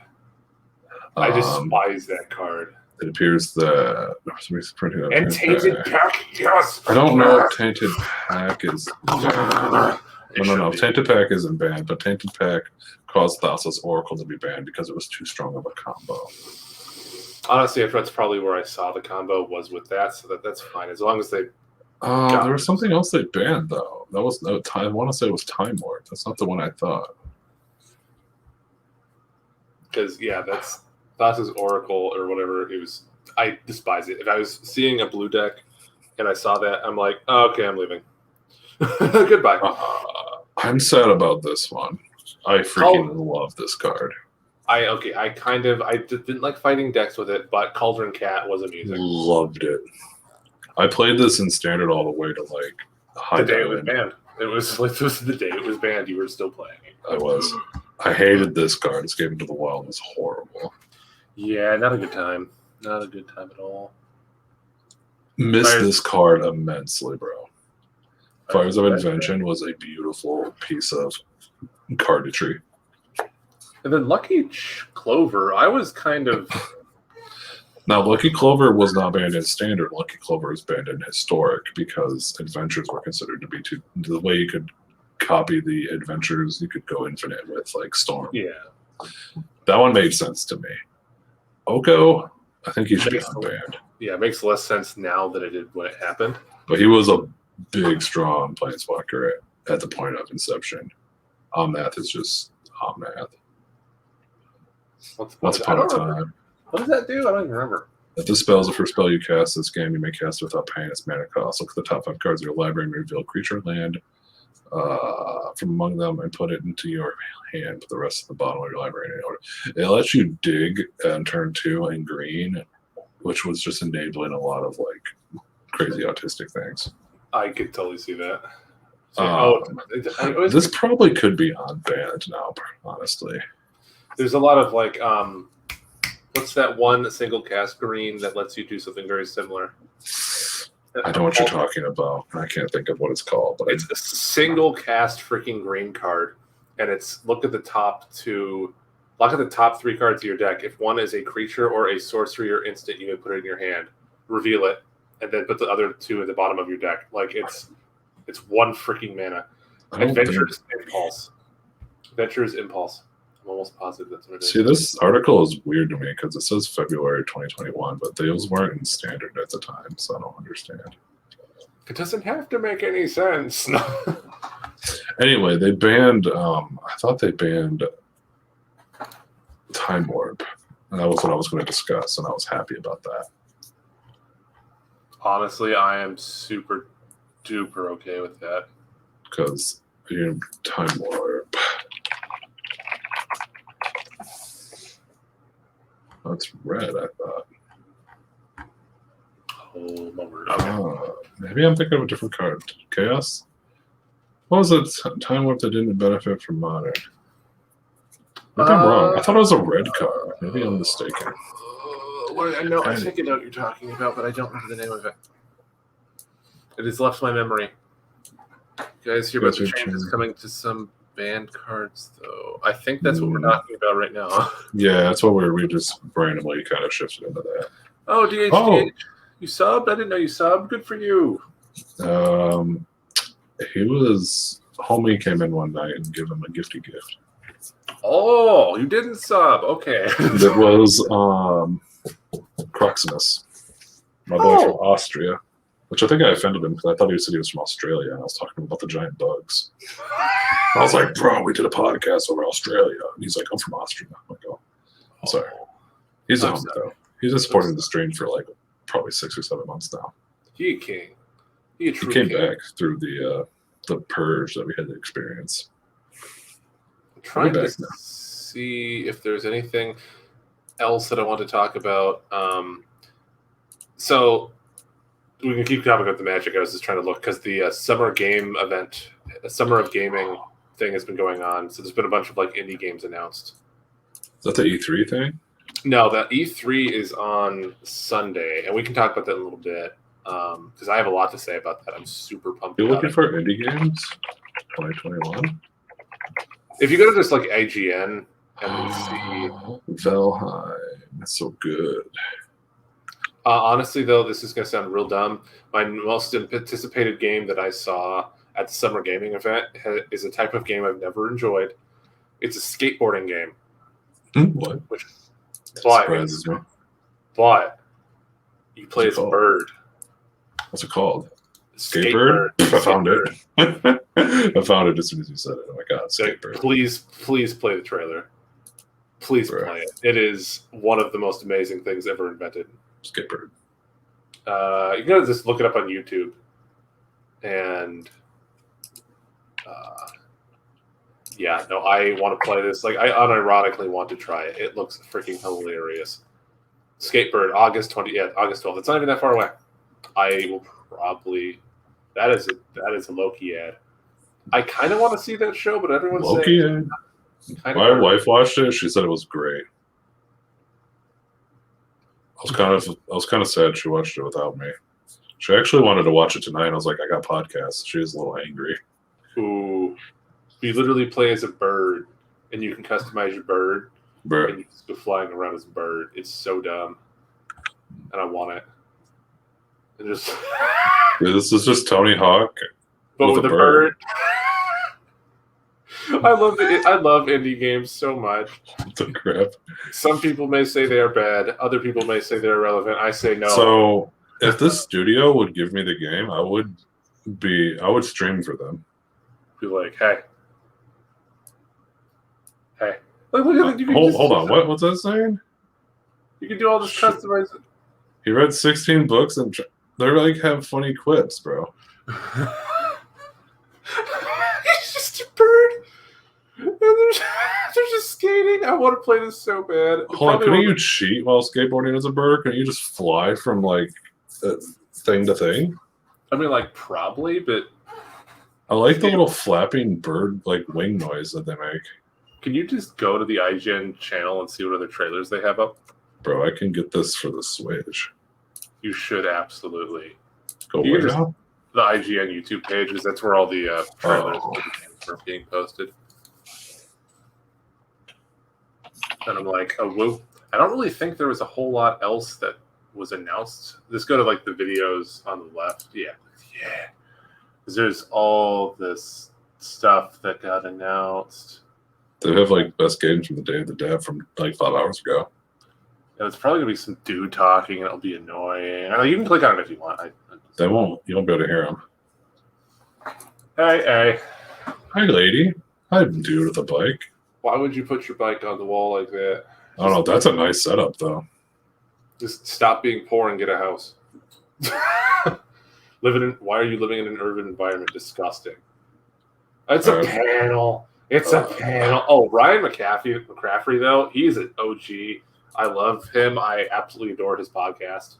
I despise that card. It appears that somebody's printing out. And Tainted Pack, yes! I don't know if Tainted Pack is banned. No. Tainted Pack isn't banned, but Tainted Pack caused Thassa's Oracle to be banned because it was too strong of a combo. Honestly, that's probably where I saw the combo was with that, so that's fine. As long as they... there was something else they banned, though. That was I want to say it was Time Lord. That's not the one I thought. Because, yeah, that's Thassa's Oracle or whatever. It was... I despise it. If I was seeing a blue deck and I saw that, I'm like, oh, okay, I'm leaving. Goodbye. I'm sad about this one. I freaking love this card. I didn't like fighting decks with it, but Cauldron Cat was amusing. Loved it. I played this in Standard all the way to like the day it was banned. It was the day it was banned. You were still playing it. I was. I hated this card. This Game into the Wild was horrible. Yeah, not a good time. Not a good time at all. Missed this card immensely, bro. Fires of Invention was a beautiful piece of cardistry. And then Lucky Clover, I was kind of... Now, Lucky Clover was not banned in Standard. Lucky Clover is banned in Historic because Adventures were considered to be too... The way you could copy the Adventures, you could go infinite with, like, Storm. Yeah. That one made sense to me. Oko, I think he should be unbanned. Yeah, it makes less sense now than it did when it happened. But he was a big, strong planeswalker at the point of inception. Omnath is just Omnath. Once upon a time. What does that do? I don't even remember. If this spell is the first spell you cast this game, you may cast it without paying its mana cost. Look at the top 5 cards of your library and reveal creature land from among them and put it into your hand. Put the rest of the bottom of your library in order. It lets you dig on turn 2 in green, which was just enabling a lot of like crazy autistic things. I could totally see that. This probably could be unbanned now, honestly. There's a lot of like, what's that one single cast green that lets you do something very similar? I know what you're talking about. I can't think of what it's called, but it's a single cast freaking green card, and it's look at the top 3 cards of your deck. If one is a creature or a sorcery or instant, you may put it in your hand, reveal it, and then put the other 2 at the bottom of your deck. Like it's one freaking mana. Adventurous Impulse. Adventurous Impulse. I'm almost positive that's what it is. See, this article is weird to me because it says February 2021, but those weren't in Standard at the time, so I don't understand. It doesn't have to make any sense. Anyway, they banned, I thought they banned Time Warp, and that was what I was going to discuss, and I was happy about that. Honestly, I am super duper okay with that. Because, Time Warp. That's red, I thought. Oh, my word. Okay. Maybe I'm thinking of a different card. Chaos? What was it? Time Warp that didn't benefit from Modern. Maybe I'm wrong. I thought it was a red card. Maybe I'm mistaken. I think I know what you're talking about, but I don't remember the name of it. It has left my memory. You guys hear about the changes coming to some band cards, though. I think that's what we're talking about right now. Yeah, that's what we just randomly kind of shifted into that. Oh, DHDH, you subbed? I didn't know you subbed. Good for you. Homie came in one night and gave him a gifty gift. Oh, you didn't sub. Okay. That was Cruximus, my boy from Austria, which I think I offended him because I thought he said he was from Australia, and I was talking about the giant bugs. I was like, bro, we did a podcast over Australia. And he's like, I'm from Austria. I'm like, oh, I'm sorry. He's a homie, though. He's been supporting the stream for like probably 6 or 7 months now. He king. He came back through the purge that we had to experience. I'm trying to see if there's anything else that I want to talk about. So we can keep talking about the Magic. I was just trying to look because the summer game event, summer of gaming thing has been going on. So there's been a bunch of like indie games announced. Is that the E3 thing? No, the E3 is on Sunday, and we can talk about that in a little bit because I have a lot to say about that. I'm super pumped. You're looking for indie games 2021? If you go to just like IGN and see Valheim, that's so good. Honestly, though, this is going to sound real dumb. My most anticipated game that I saw at the summer gaming event is a type of game I've never enjoyed. It's a skateboarding game. What? But you play as a bird. What's it called? Skatebird? I found it. I found it as soon as you said it. Oh my god, Skatebird. Please play the trailer. Please play it. It is one of the most amazing things ever invented. Skatebird. You can just look it up on YouTube. And yeah, no, I want to play this. Like, I unironically want to try it. It looks freaking hilarious. Skatebird, August 12th. It's not even that far away. I will probably. That is a Loki ad. I kind of want to see that show, but everyone's Loki ad. My wife watched it. She said it was great. I was kind of sad she watched it without me. She actually wanted to watch it tonight. I was like, I got podcasts. She was a little angry. Ooh. You literally play as a bird, and you can customize your bird. And you just go flying around as a bird. It's so dumb. And I want it. And just this is just Tony Hawk. But with a bird. I love indie games so much. The crap. Some people may say they are bad. Other people may say they're irrelevant. I say no. So if this studio would give me the game, I would stream for them. Be like, hey. Like, look at hold on. What's that saying? You can do all this customizing. He read 16 books and they're like have funny quips, bro. He's just a bird. And they're just skating. I want to play this so bad. Hold on, couldn't you cheat while skateboarding as a bird? Can you just fly from like thing to thing? I mean, like probably, but I like the little flapping bird like wing noise that they make. Can you just go to the IGN channel and see what other trailers they have up? Bro, I can get this for the Switch. You should absolutely. Go where now? The IGN YouTube pages. That's where all the trailers are being posted. And I'm like, oh, whoa. I don't really think there was a whole lot else that was announced. Let's go to like the videos on the left. Yeah. Because there's all this stuff that got announced. They have like best games from the Day of the Dead from like 5 hours ago. And it's probably gonna be some dude talking, and it'll be annoying. You can click on it if you want. They won't. You won't be able to hear them. Hey. Hi, lady. Hi, dude with a bike. Why would you put your bike on the wall like that? I don't know. That's a nice setup, though. Just stop being poor and get a house. Why are you living in an urban environment? Disgusting. It's a panel. It's a panel. Oh, Ryan McCaffrey, though, he's an OG. I love him. I absolutely adore his podcast.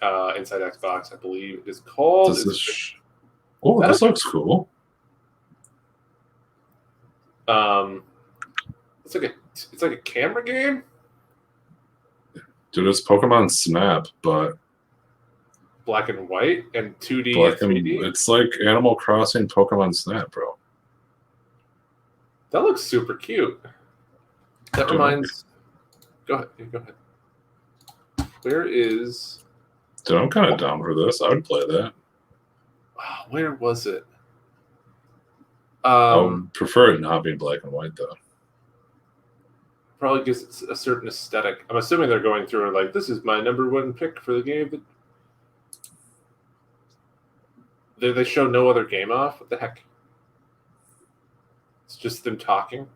Inside Xbox, I believe it is called. This looks cool. It's like a camera game. Dude, it's Pokemon Snap, but black and white and 2D and 3D. It's like Animal Crossing Pokemon Snap, bro. That looks super cute. That reminds. Go ahead. Yeah, go ahead. Where is? Dude, I'm kind of down for this. I would play that. Where was it? I would prefer it not being black and white though. Probably gives it a certain aesthetic. I'm assuming they're going through and like, this is my #1 pick for the game. They show no other game off. What the heck? It's just them talking.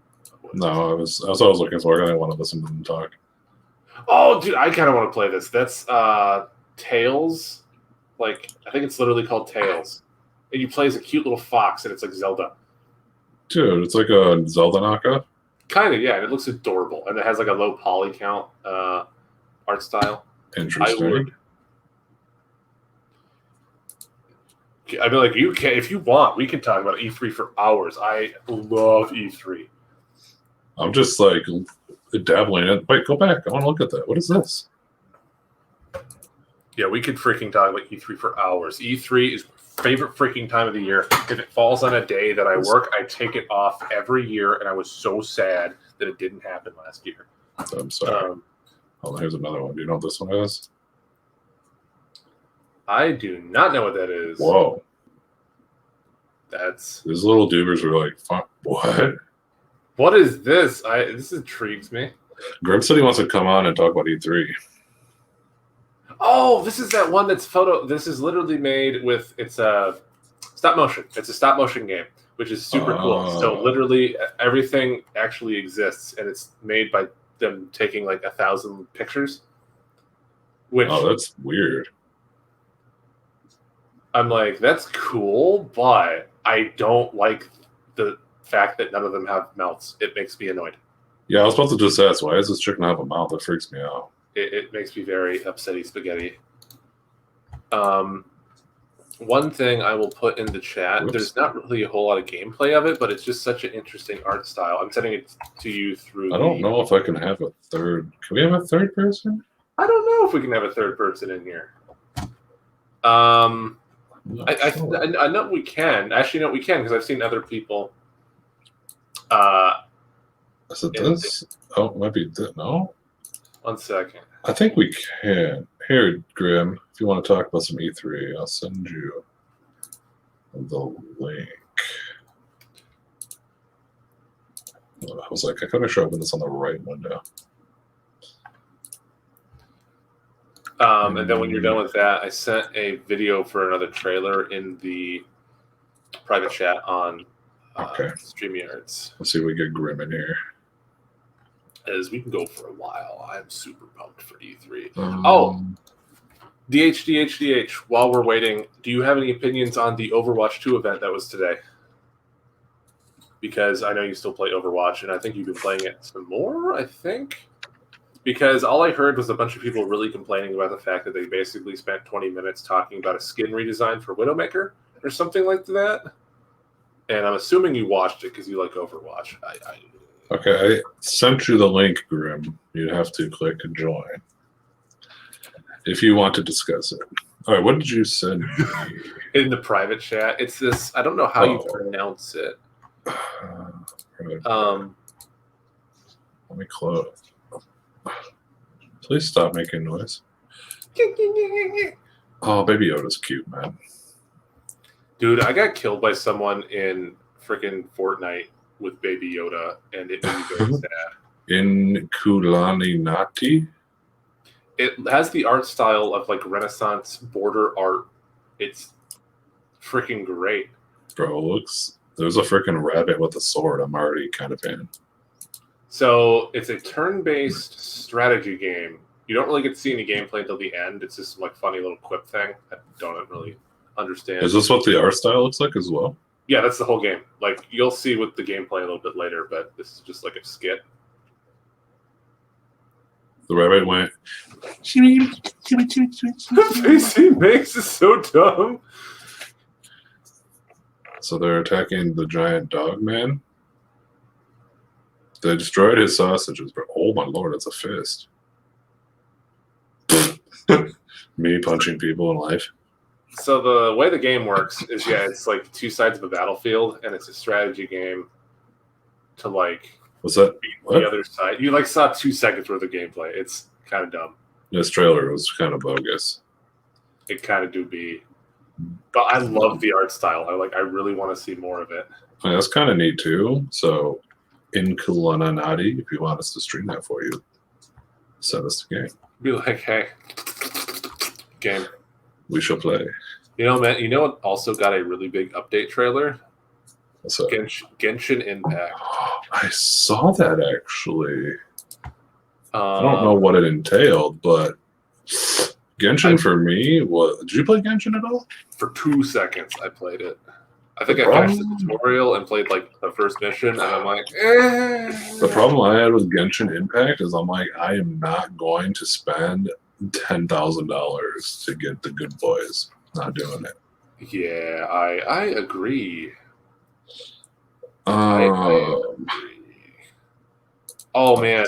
No, I was looking for it. I didn't want to listen to them talk. Oh, dude, I kind of want to play this. That's Tails. Like, I think it's literally called Tails. And you play as a cute little fox, and it's like Zelda. Dude, it's like a Zelda knockoff. Kind of, yeah. And it looks adorable, and it has like a low poly count art style. Interesting. I'd be like, you can if you want. We can talk about E3 for hours. I love E3. I'm just like dabbling in it. Wait, go back. I want to look at that. What is this? Yeah, we could freaking talk about E3 for hours. E3 is my favorite freaking time of the year. If it falls on a day that I work, I take it off every year, and I was so sad that it didn't happen last year. I'm sorry. Oh, here's another one. Do you know what this one is? I do not know what that is. Whoa. These little dubers were like, fuck, what? What is this? This intrigues me. Grimm said he wants to come on and talk about E3. Oh, this is that one that's photo. This is literally made with, it's a stop motion. It's a stop motion game, which is super cool. So literally everything actually exists, and it's made by them taking like 1,000 pictures. Which, oh, that's weird. I'm like, that's cool, but I don't like the fact that none of them have mouths. It makes me annoyed. Yeah, I was about to just ask, why does this chicken have a mouth? That freaks me out. It makes me very upsetty spaghetti. One thing I will put in the chat, there's not really a whole lot of gameplay of it, but it's just such an interesting art style. I'm sending it to you through I don't know if I can have a third. Can we have a third person? I don't know if we can have a third person in here. I know we can. Actually, no, we can, because I've seen other people. Is it this? Oh, it might be this. No? 1 second. I think we can. Here, Grimm, if you want to talk about some E3, I'll send you the link. I was like, I could have shown this on the right window. And then when you're done with that, I sent a video for another trailer in the private chat on StreamYards. Let's see if we get Grimm in here. As we can go for a while. I'm super pumped for E3. DH. While we're waiting, do you have any opinions on the Overwatch 2 event that was today? Because I know you still play Overwatch, and I think you've been playing it some more, I think. Because all I heard was a bunch of people really complaining about the fact that they basically spent 20 minutes talking about a skin redesign for Widowmaker or something like that. And I'm assuming you watched it because you like Overwatch. Okay, I sent you the link, Grimm. You'd have to click and join if you want to discuss it. All right, what did you send me? In the private chat, it's this. I don't know how you pronounce it. Let me close. Please stop making noise. Oh, Baby Yoda's cute, man. Dude, I got killed by someone in freaking Fortnite with Baby Yoda, and it made me very sad. In Kulani Nati? It has the art style of like Renaissance border art. It's freaking great. Bro, there's a freaking rabbit with a sword. I'm already kind of in. So it's a turn-based strategy game. You don't really get to see any gameplay until the end. It's just like funny little quip thing. I don't really understand. Is this what the art style looks like as well? Yeah, that's the whole game. Like, you'll see with the gameplay a little bit later, but this is just like a skit. The rabbit went. The face he makes is so dumb. So they're attacking the giant dog man. They destroyed his sausages, but oh my lord, it's a fist. Me punching people in life. So the way the game works is, it's like two sides of a battlefield, and it's a strategy game. to like Was that the other side. You like saw 2 seconds worth of gameplay. It's kind of dumb. This trailer was kind of bogus. It kind of do be, but I love the art style. I really want to see more of it. I mean, that's kind of neat too. So, in Kulananadi, if you want us to stream that for you, send us the game. Be like, hey, game. We shall play. You know, man. You know what? Also got a really big update trailer. What's up? Genshin Impact. I saw that actually. I don't know what it entailed, but Genshin for me was. Did you play Genshin at all? For 2 seconds, I played it. I think I finished the tutorial and played like the first mission, and I'm like, The problem I had with Genshin Impact is I'm like, I am not going to spend $10,000 to get the good boys. Not doing it. Yeah, I agree. I agree. Oh man,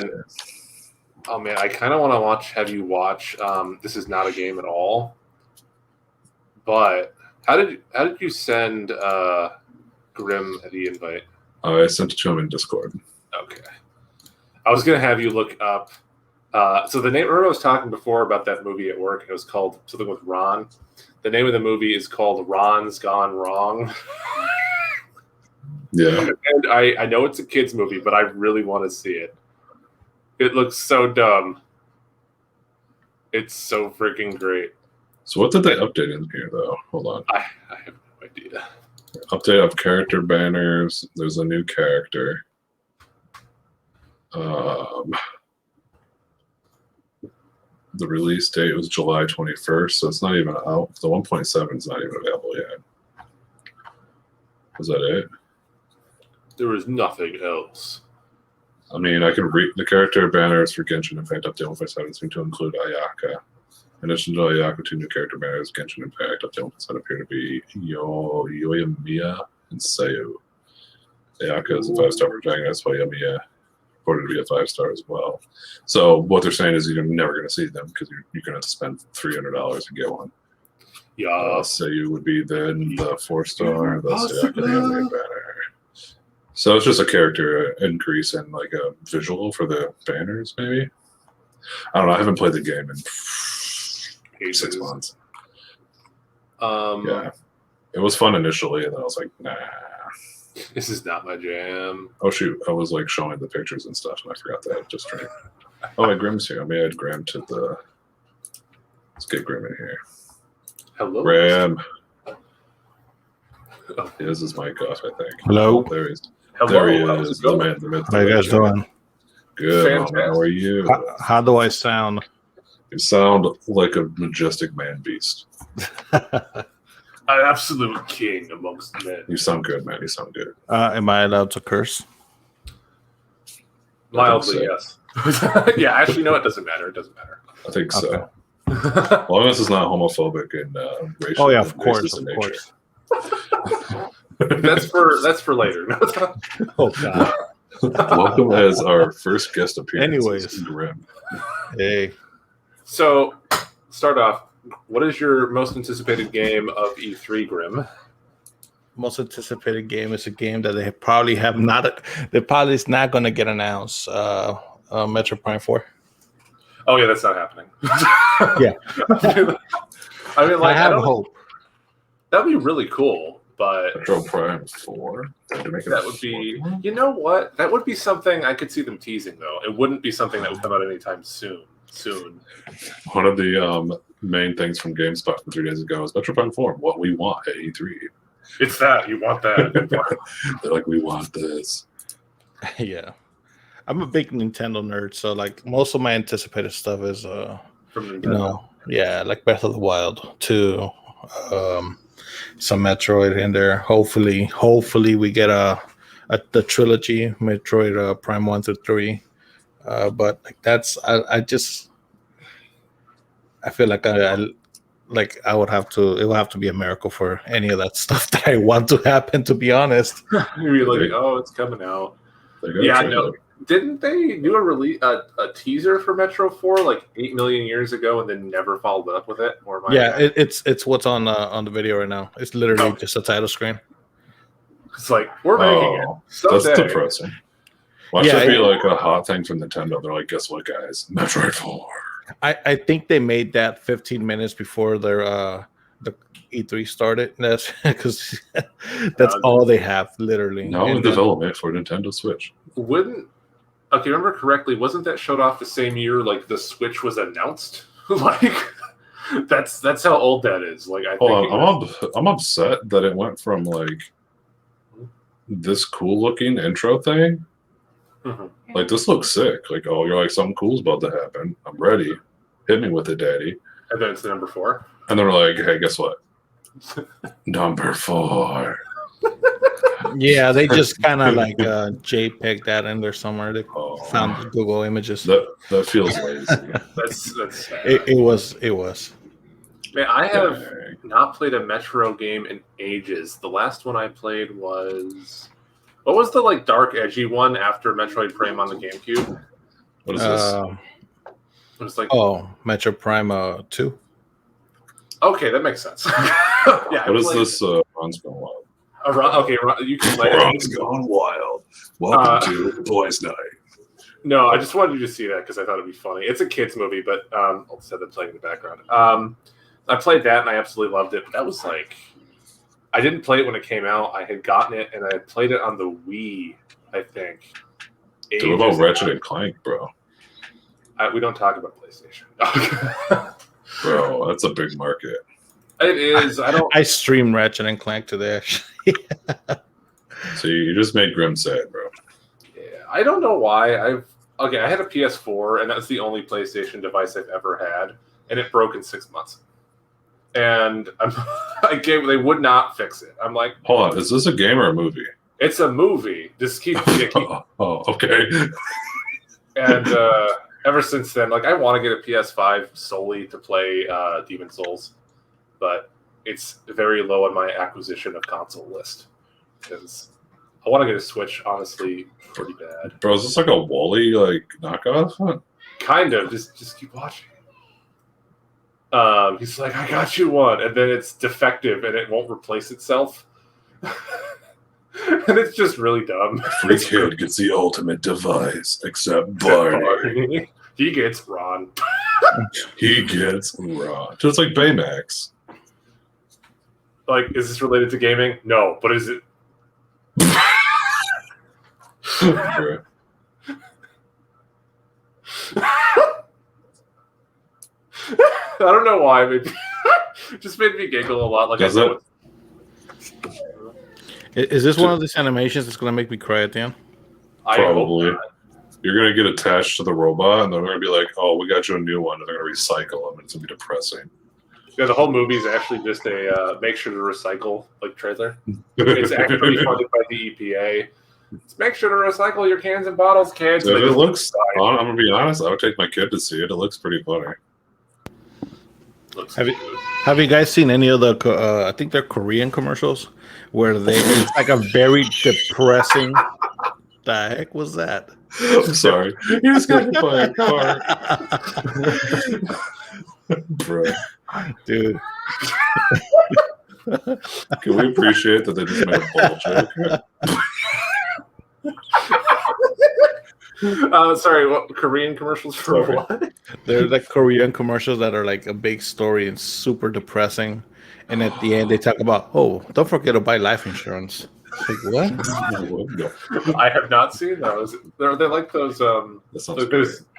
I kind of want to have you watch. This is not a game at all, but how did you send Grimm the invite? I sent it to him in Discord. Okay, I was gonna have you look up. So the name. Remember I was talking before about that movie at work. It was called something with Ron. The name of the movie is called Ron's Gone Wrong. Yeah, and I know it's a kids movie, but I really want to see it. It looks so dumb. It's so freaking great. So what did they update in here, though? Hold on. I have no idea. Update of character banners. There's a new character. The release date was July 21st, so it's not even out. The 1.7 is not even available yet. Was that it? There was nothing else. I mean, I can read the character banners for Genshin Impact Update 1.7 seem to include Ayaka. In addition to Ayaka, 2 new character banners, Genshin Impact Update 1.7 appear to be Yoimiya and Sayu. Ayaka is a 5-star protagonist, while Yoimiya reported to be a 5-star as well. So what they're saying is you're never going to see them because you're going to have to spend $300 to get one. Yeah. Sayu would be then the 4-star, the Ayaka the Yoimiya banner. So it's just a character increase and like a visual for the banners, maybe. I don't know. I haven't played the game in 6 months. Yeah, it was fun initially, and then I was like, nah. This is not my jam. Oh shoot! I was like showing the pictures and stuff, and I forgot that. Just trying. Oh, wait, Grimm's here. I may add Grimm to the. Let's get Grimm in here. Hello, Grimm. Oh. He has his mic off, I think. Hello. Oh, there he is. Hello. There he is. The man, the myth. How you guys doing? Good. How are you? How do I sound? You sound like a majestic man beast. An absolute king amongst men. You sound good, man. You sound good. Am I allowed to curse? Mildly, yes. Yeah, actually, no, it doesn't matter. It doesn't matter. I think so. As long as it's not homophobic and racial. Oh yeah, of course, of course. That's for later. Oh god. Welcome as our first guest appearance. Anyways, Grimm. Hey. So, start off. What is your most anticipated game of E3, Grimm? Most anticipated game is a game that they probably have not. They probably is not going to get announced. Metro Prime 4. Oh yeah, that's not happening. Yeah. I mean, like, I have hope. That'd be really cool, but Metro Prime 4. That would be. You know what? That would be something I could see them teasing, though. It wouldn't be something that would come out anytime soon. One of the main things from GameSpot from 3 days ago is Metro Prime 4. What we want at E3. It's that you want that. They're like, we want this. Yeah, I'm a big Nintendo nerd, so like most of my anticipated stuff is from Nintendo. You know, yeah, like Breath of the Wild 2, some Metroid in there. Hopefully we get the trilogy, Metroid Prime 1 through 3. But like that's I feel like I would have to. It would have to be a miracle for any of that stuff that I want to happen. To be honest, you're like, oh, it's coming out. Yeah, no. Didn't they do a teaser for Metro 4 like 8 million years ago and then never followed up with it? Or it's what's on the video right now. It's literally just a title screen. It's like we're making it someday. That's depressing. Watch that be like a hot thing from Nintendo. They're like, guess what, guys? Metroid 4. I think they made that 15 minutes before their the E3 started. That's because that's all they have, literally. No, in development for Nintendo Switch. Okay, remember correctly, wasn't that showed off the same year like the Switch was announced? Like that's how old that is. Like I'm upset that it went from like this cool looking intro thing. Mm-hmm. Like this looks sick. Like, oh, you're like something cool's about to happen. I'm ready. Hit me with it, daddy. And then it's the number 4. And then we're like, hey, guess what? Number 4. Yeah, they just kind of like JPEG that in there somewhere. They found Google Images. That feels lazy. that's sad. It was. Man, I have not played a Metro game in ages. The last one I played was... What was the like dark, edgy one after Metroid Prime on the GameCube? What is this? It was like Metro Prime 2. Okay, that makes sense. Yeah. What is this? Ron's Gone Wild. Okay, you can play Ron's Gone Wild. Welcome to Boys Night. No, I just wanted you to see that because I thought it'd be funny. It's a kids movie, but I'll just have them playing in the background. I played that and I absolutely loved it. But that was like, I didn't play it when it came out. I had gotten it and I had played it on the Wii, I think. Dude, what about Ratchet and Clank, bro? We don't talk about PlayStation. Bro, that's a big market. It is. I streamed Ratchet and Clank today, actually. So you just made Grimm sad, bro. Yeah, I don't know why. I had a PS4, and that's the only PlayStation device I've ever had, and it broke in 6 months. And they would not fix it. I'm like, hold on, is this a game or a movie? It's a movie. Just keep. Okay. And ever since then, like, I want to get a PS5 solely to play Demon Souls, but it's very low on my acquisition of console list because I want to get a Switch. Honestly, pretty bad. Bro, is this like a Wall-E like knockoff? Huh? Kind of. Just keep watching. He's like, I got you one, and then it's defective and it won't replace itself. And it's just really dumb. Every kid gets the ultimate device, except Barney. He gets Ron. He gets Ron. Just like Baymax. Like, is this related to gaming? No, but is it? I don't know why. Maybe just made me giggle a lot. Like, is this one of these animations that's going to make me cry at the end? Probably. You're going to get attached to the robot, and they're going to be like, oh, we got you a new one, and they're going to recycle them, and it's going to be depressing. Yeah, the whole movie is actually just a make sure to recycle like trailer. It's actually funded by the EPA. Just make sure to recycle your cans and bottles, kids. If it looks, I'm going to be honest, I would take my kid to see it. It looks pretty funny. Have you guys seen any of the? I think they're Korean commercials where it's like a very depressing. The heck was that? I'm sorry. You just got hit by a car, bro. Dude. Can we appreciate that they just made a ball joke? Sorry, what Korean commercials for what? They're like Korean commercials that are like a big story and super depressing. And at the end, they talk about, oh, don't forget to buy life insurance. Like, what? I have not seen those. They're like those.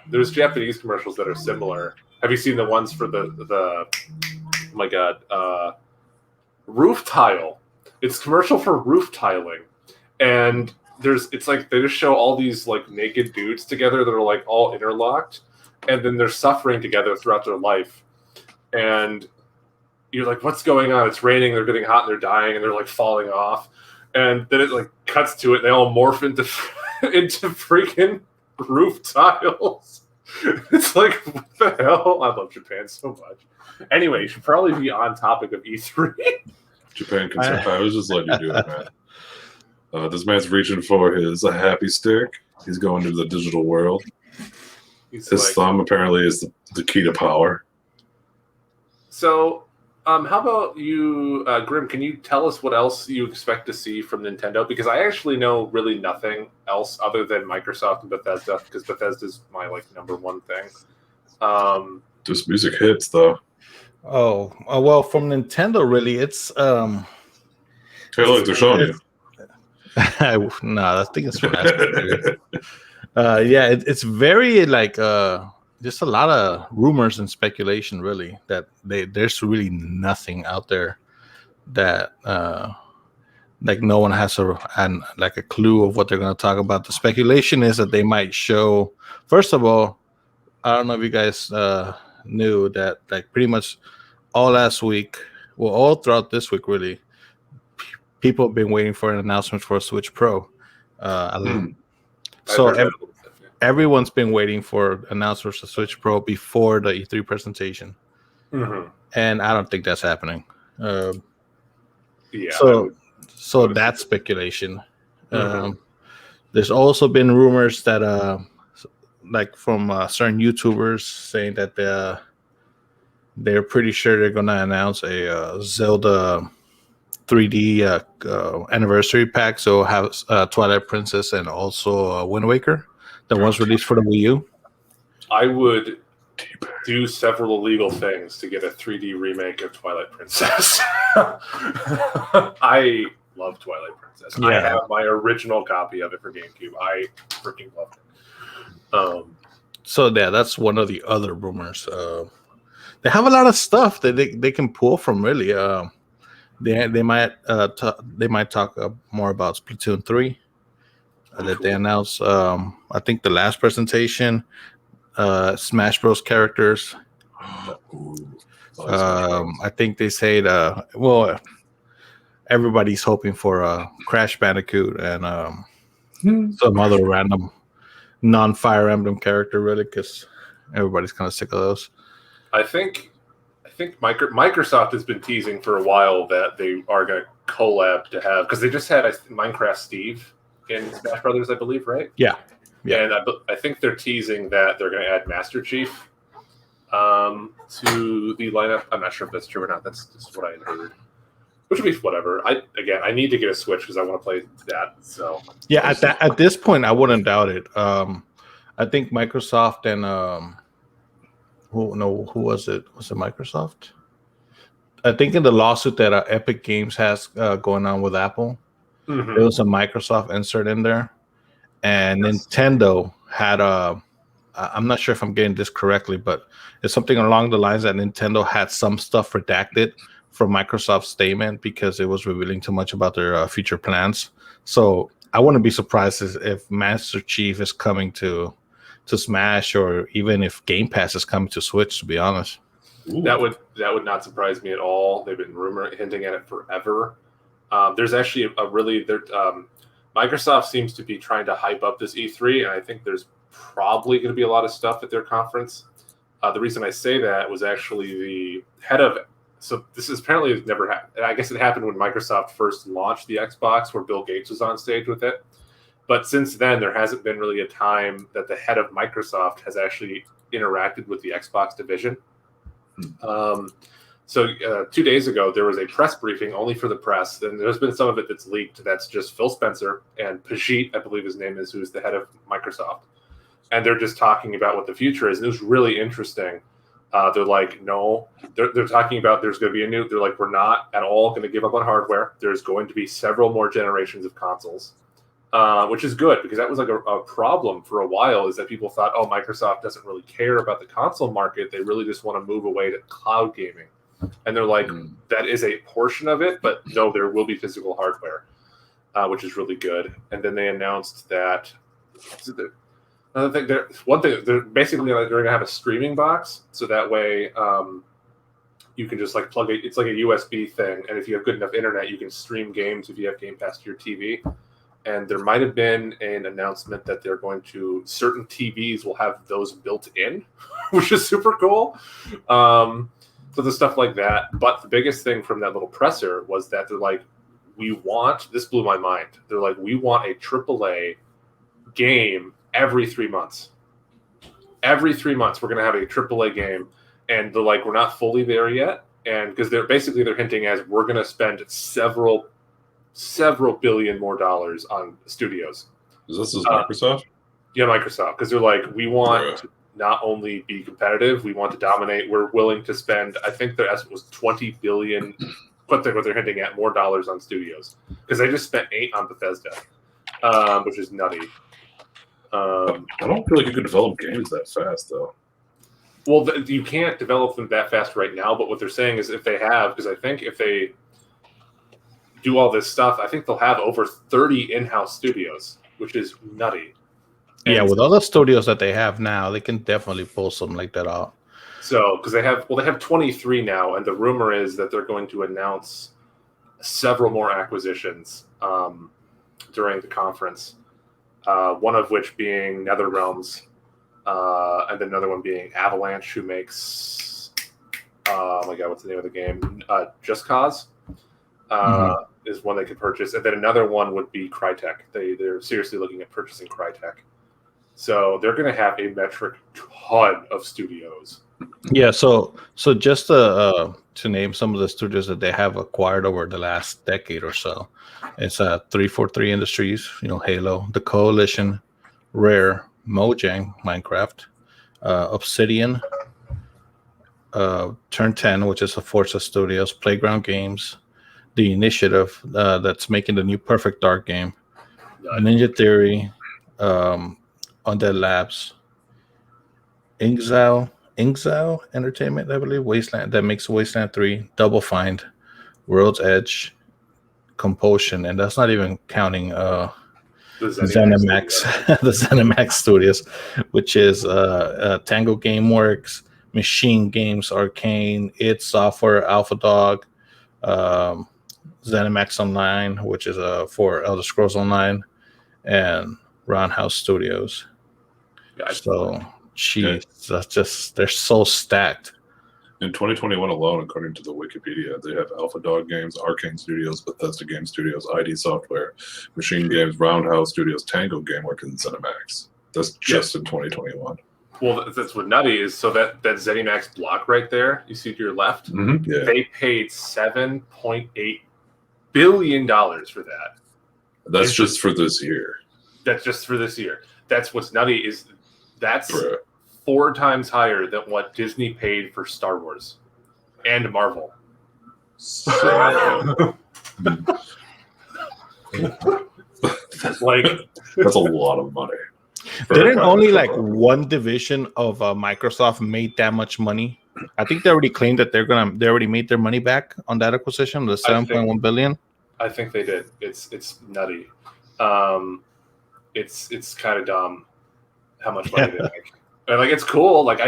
There's Japanese commercials that are similar. Have you seen the ones for the oh my god, roof tile? It's commercial for roof tiling, and it's like they just show all these like naked dudes together that are like all interlocked, and then they're suffering together throughout their life, and you're like, what's going on? It's raining, they're getting hot, and they're dying, and they're like falling off, and then it like cuts to it. They all morph into freaking roof tiles. It's like, what the hell? I love Japan so much. Anyway, you should probably be on topic of E3. Japan concept. I was just letting you do it, man. This man's reaching for his happy stick. He's going to the digital world. His thumb apparently is the key to power. So, How about you, Grimm? Can you tell us what else you expect to see from Nintendo? Because I actually know really nothing else other than Microsoft and Bethesda, because Bethesda's my number one thing. This music hits though. Oh, well, from Nintendo, really, it's Hey, look, they're showing you. no, I think it's from yeah, it's very just a lot of rumors and speculation, really. That there's really nothing out there that no one has a clue of what they're going to talk about. The speculation is that they might show. First of all, I don't know if you guys knew that pretty much all last week, well, all throughout this week, really, people have been waiting for an announcement for a Switch Pro. So everyone's been waiting for announcements for Switch Pro before the E3 presentation, and I don't think that's happening. Yeah. So that's speculation. There's also been rumors that from certain YouTubers saying that they're pretty sure they're going to announce a Zelda 3D anniversary pack. So have Twilight Princess and also Wind Waker, that was released for the Wii U. I would do several illegal things to get a 3D remake of Twilight Princess. I love Twilight Princess. Yeah. I have my original copy of it for GameCube. I freaking loved it. So yeah, that's one of the other rumors. They have a lot of stuff that they can pull from, really. They might talk more about Splatoon 3 that they announced. I think the last presentation, Smash Bros. Characters. I think they said, everybody's hoping for Crash Bandicoot and some other random non-Fire Emblem character, really, because everybody's kind of sick of those. I think Microsoft has been teasing for a while that they are going to collab to have, because they just had Minecraft Steve in Smash Brothers, I believe, right? Yeah. And I think they're teasing that they're going to add Master Chief to the lineup. I'm not sure if that's true or not. That's just what I had heard. Which would be whatever. I need to get a Switch because I want to play that. So yeah, at this point, I wouldn't doubt it. I think Microsoft and who was it? Was it Microsoft? I think in the lawsuit that Epic Games has going on with Apple, there was a Microsoft insert in there, and Nintendo had I'm not sure if I'm getting this correctly, but it's something along the lines that Nintendo had some stuff redacted from Microsoft's statement because it was revealing too much about their future plans. So I wouldn't be surprised if Master Chief is coming to Smash, or even if Game Pass is coming to Switch, to be honest. Ooh. That would not surprise me at all. They've been hinting at it forever. There's actually Microsoft seems to be trying to hype up this E3, and I think there's probably going to be a lot of stuff at their conference. The reason I say that was actually the head of it. So this is apparently never happened. I guess it happened when Microsoft first launched the Xbox, where Bill Gates was on stage with it. But since then, there hasn't been really a time that the head of Microsoft has actually interacted with the Xbox division. So 2 days ago, there was a press briefing only for the press. And there's been some of it that's leaked. That's just Phil Spencer and Pajit, I believe his name is, who's the head of Microsoft. And they're just talking about what the future is. And it was really interesting. They're like, no, they're talking about there's going to be they're like, we're not at all going to give up on hardware. There's going to be several more generations of consoles. Which is good, because that was like a problem for a while, is that people thought, oh, Microsoft doesn't really care about the console market. They really just want to move away to cloud gaming. And they're like, that is a portion of it, but no, there will be physical hardware, which is really good. And then they announced that they're basically they're going to have a streaming box, so that way you can just plug it. It's like a USB thing, and if you have good enough internet, you can stream games if you have Game Pass to your TV. And there might have been an announcement that they're going to, certain TVs will have those built in, which is super cool. So there's stuff like that. But the biggest thing from that little presser was that they're like, this blew my mind. They're like, we want a AAA game every 3 months. Every 3 months, we're going to have a AAA game. And they're like, we're not fully there yet. and because they're hinting as we're going to spend several billion more dollars on studios. Is this Microsoft? Yeah, Microsoft, because they're like, we want to not only be competitive, we want to dominate. We're willing to spend, I think their estimate was $20 billion, what they're hinting at, more dollars on studios. Because they just spent $8 on Bethesda, which is nutty. I don't feel like you could develop games that fast, though. Well, you can't develop them that fast right now, but what they're saying is if they have, because I think if they do all this stuff, I think they'll have over 30 in-house studios, which is nutty. Yeah, with all the studios that they have now, they can definitely pull something like that out. So, because they have 23 now, and the rumor is that they're going to announce several more acquisitions during the conference. One of which being NetherRealms, and then another one being Avalanche, who makes oh my god, what's the name of the game? Just Cause is one they could purchase, and then another one would be Crytek. They're seriously looking at purchasing Crytek. So they're going to have a metric ton of studios. Yeah, so just to name some of the studios that they have acquired over the last decade or so, it's 343 Industries, Halo, The Coalition, Rare, Mojang, Minecraft, Obsidian, Turn 10, which is a Forza Studios, Playground Games, The Initiative, that's making the new Perfect Dark game, Ninja Theory, Undead Labs, Ingzao Entertainment, I believe, Wasteland, that makes Wasteland 3, Double Fine, World's Edge, Compulsion, and that's not even counting the ZeniMax, the ZeniMax Studios, which is Tango Gameworks, Machine Games, Arcane, id Software, Alpha Dog, ZeniMax Online, which is for Elder Scrolls Online, and Roundhouse Studios. Yeah, so, that's just, they're so stacked. In 2021 alone, according to the Wikipedia, they have Alpha Dog Games, Arcane Studios, Bethesda Game Studios, ID Software, Machine Games, Roundhouse Studios, Tango Gameworks, and ZeniMax. That's just in 2021. Well, that's what nutty is. So that ZeniMax block right there, you see to your left, they paid $7.8 billion for that. That's just for this year. That's just for this year. That's what's nutty is that's 4 times higher than what Disney paid for Star Wars and Marvel. Like, that's a lot of money. Didn't only like one division of Microsoft made that much money? I think they already claimed that they already made their money back on that acquisition, the $7.1 billion. I think they did. It's nutty. It's kind of dumb how much money they make. And like, it's cool. Like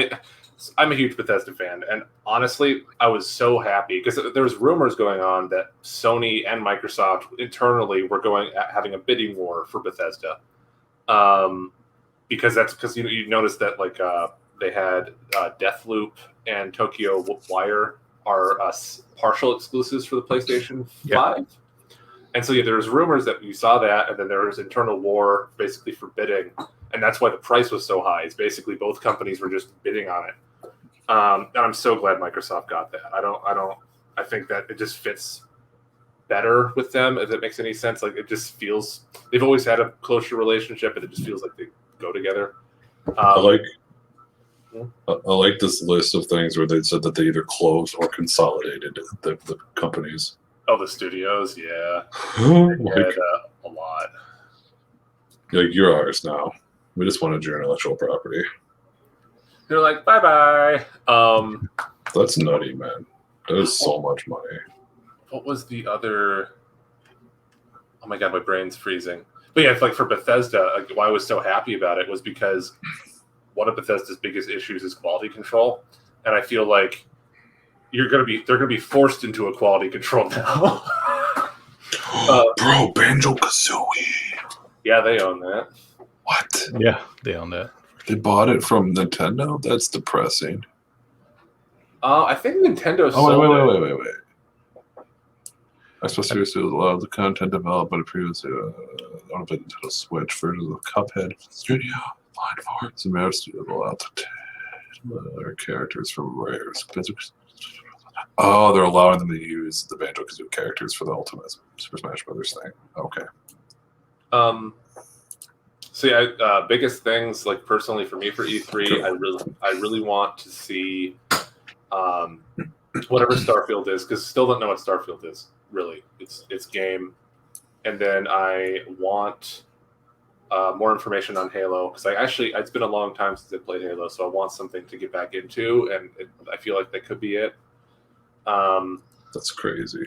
I'm a huge Bethesda fan, and honestly, I was so happy because there was rumors going on that Sony and Microsoft internally were having a bidding war for Bethesda. Because you notice that like they had Deathloop and Tokyo Wire are partial exclusives for the PlayStation 5. And so there was rumors that you saw that, and then there was internal war basically for bidding, and that's why the price was so high. It's basically both companies were just bidding on it. And I'm so glad Microsoft got that. I think that it just fits better with them, if it makes any sense. Like, it just feels, they've always had a closer relationship, and it just feels like they go together. I like this list of things where they said that they either closed or consolidated the companies. Oh, the studios, yeah. They had a lot. Like, you're ours now. We just wanted your intellectual property. They're like, bye-bye. That's nutty, man. That is so much money. What was the other? Oh my god, my brain's freezing. But yeah, like for Bethesda, like, why I was so happy about it was because one of Bethesda's biggest issues is quality control, and I feel like they're gonna be forced into a quality control now. Bro, Banjo-Kazooie. Yeah, they own that. What? Yeah, they own that. They bought it from Nintendo? That's depressing. I think Nintendo. Wait. I suppose seriously was allowed the content developed by the previous on the Nintendo Switch version of Cuphead Studio. Line 4. Some Studio allowed to other characters from Rare. Oh, they're allowing them to use the Banjo-Kazooie characters for the Ultimate Super Smash Brothers thing. Okay. So yeah, biggest things like personally for me for E3, I really want to see whatever Starfield is, because still don't know what Starfield is really. It's game, and then I want more information on Halo, because it's been a long time since I played Halo, so I want something to get back into, and I feel like that could be it. That's crazy.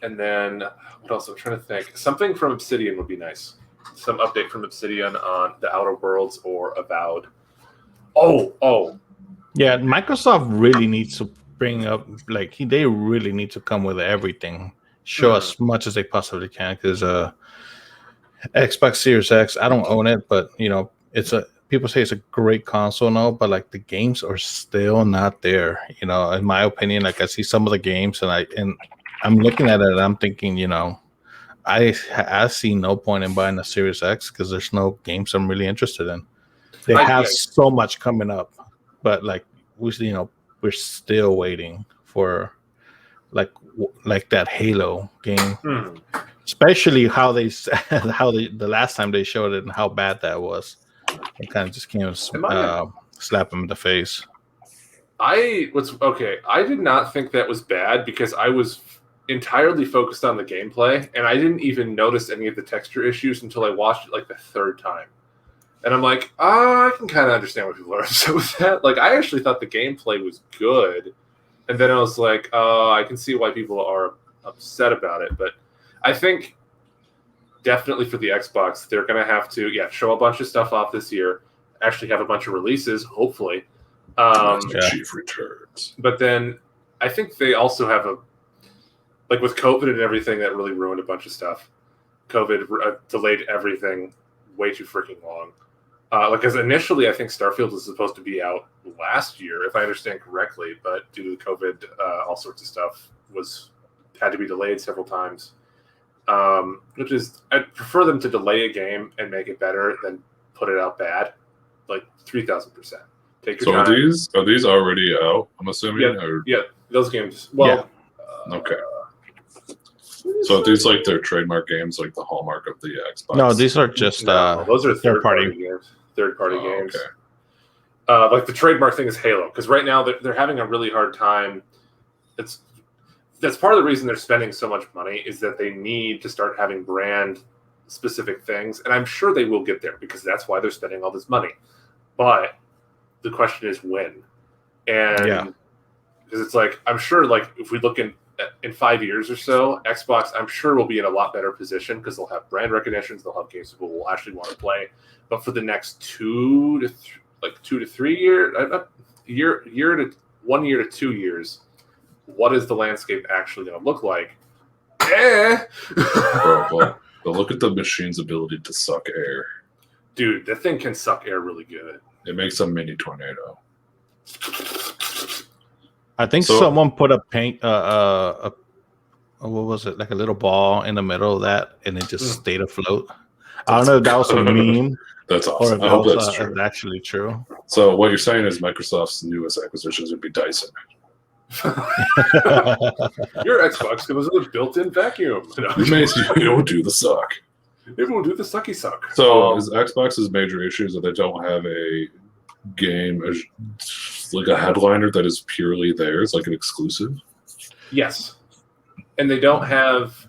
And then what else? I'm trying to think. Something from Obsidian would be nice. Some update from Obsidian on the Outer Worlds or Avowed. Oh. Yeah, Microsoft really needs to bring up, like, they really need to come with everything. Show as much as they possibly can, because Xbox Series X, I don't own it, but people say it's a great console now, but like the games are still not there. In my opinion, like I see some of the games and I'm looking at it and I'm thinking, I see no point in buying a Series X because there's no games I'm really interested in. They have so much coming up, but like we're still waiting for like that Halo game, especially how the last time they showed it and how bad that was. It kind of just came slap them in the face. I did not think that was bad because I was entirely focused on the gameplay, and I didn't even notice any of the texture issues until I watched it like the third time. And I'm like, I can kind of understand what people are upset with that. Like, I actually thought the gameplay was good, and then I was like, I can see why people are upset about it. But I think definitely for the Xbox, they're going to have to show a bunch of stuff off this year, actually have a bunch of releases, hopefully. Chief returns. But then I think they also have with COVID and everything, that really ruined a bunch of stuff. COVID delayed everything way too freaking long. Because initially, I think Starfield was supposed to be out last year, if I understand correctly, but due to COVID, all sorts of stuff had to be delayed several times. Which is, I'd prefer them to delay a game and make it better than put it out bad, like 3,000%. Take your time. Are these already out? I'm assuming. Yeah, those games. Well, okay. So are these like their trademark games, like the hallmark of the Xbox? No, these are just those are third-party games. Third-party games. Okay. Like the trademark thing is Halo, because right now they're having a really hard time. That's part of the reason they're spending so much money, is that they need to start having brand-specific things, and I'm sure they will get there because that's why they're spending all this money. But the question is when, and because it's like, I'm sure, like if we look in 5 years or so, Xbox, I'm sure will be in a lot better position because they'll have brand recognitions, they'll have games people will actually want to play. But for the next 2 to 3 years, 1 year to 2 years, what is the landscape actually going to look like? Well, look at the machine's ability to suck air. Dude, that thing can suck air really good. It makes a mini tornado. I think someone put a paint, what was it, like a little ball in the middle of that, and it just stayed afloat. I don't know if that was a meme. That's awesome. Or if I hope that's true. Actually true. So what you're saying is Microsoft's newest acquisitions would be Dyson. Your Xbox comes with a built-in vacuum. It will do the suck. It will do the sucky suck. So is Xbox's major issues that they don't have a game like a headliner that is purely theirs, like an exclusive? Yes. And they don't have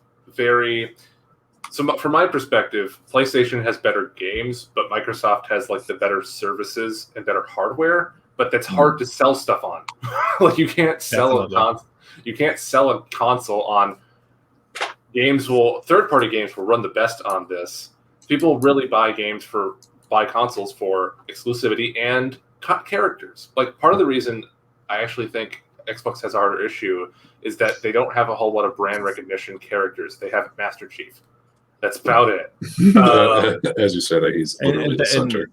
so from my perspective, PlayStation has better games, but Microsoft has like the better services and better hardware, but that's hard to sell stuff on. Like you can't sell a console on games. Third-party games will run the best on this. People really buy consoles for exclusivity and characters. Like part of the reason I actually think Xbox has a harder issue is that they don't have a whole lot of brand recognition characters. They have Master Chief. That's about it. As you said, he's literally the center.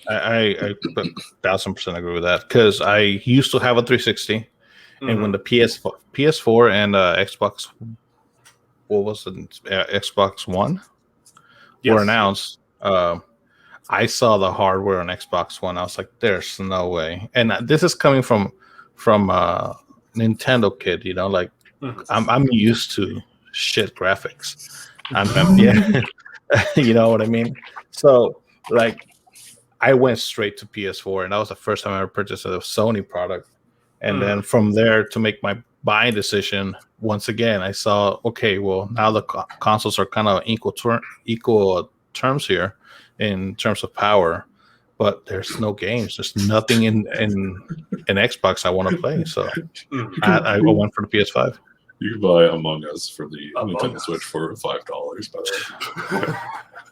I 1,000% agree with that because I used to have a 360, and when the PS4 and Xbox, what was it, Xbox One were announced, I saw the hardware on Xbox One. I was like, "There's no way." And this is coming from Nintendo kid, you know, like Mhm. I'm used to shit graphics. Yeah, you know what I mean. So like I went straight to PS4, and that was the first time I ever purchased a Sony product. And then from there to make my buying decision, once again, I saw, okay, well, now the consoles are kind of equal terms here in terms of power, but there's no games. There's nothing in Xbox I want to play. So I went for the PS5. You can buy Among Us for the Among Nintendo Us. Switch for $5. By the way,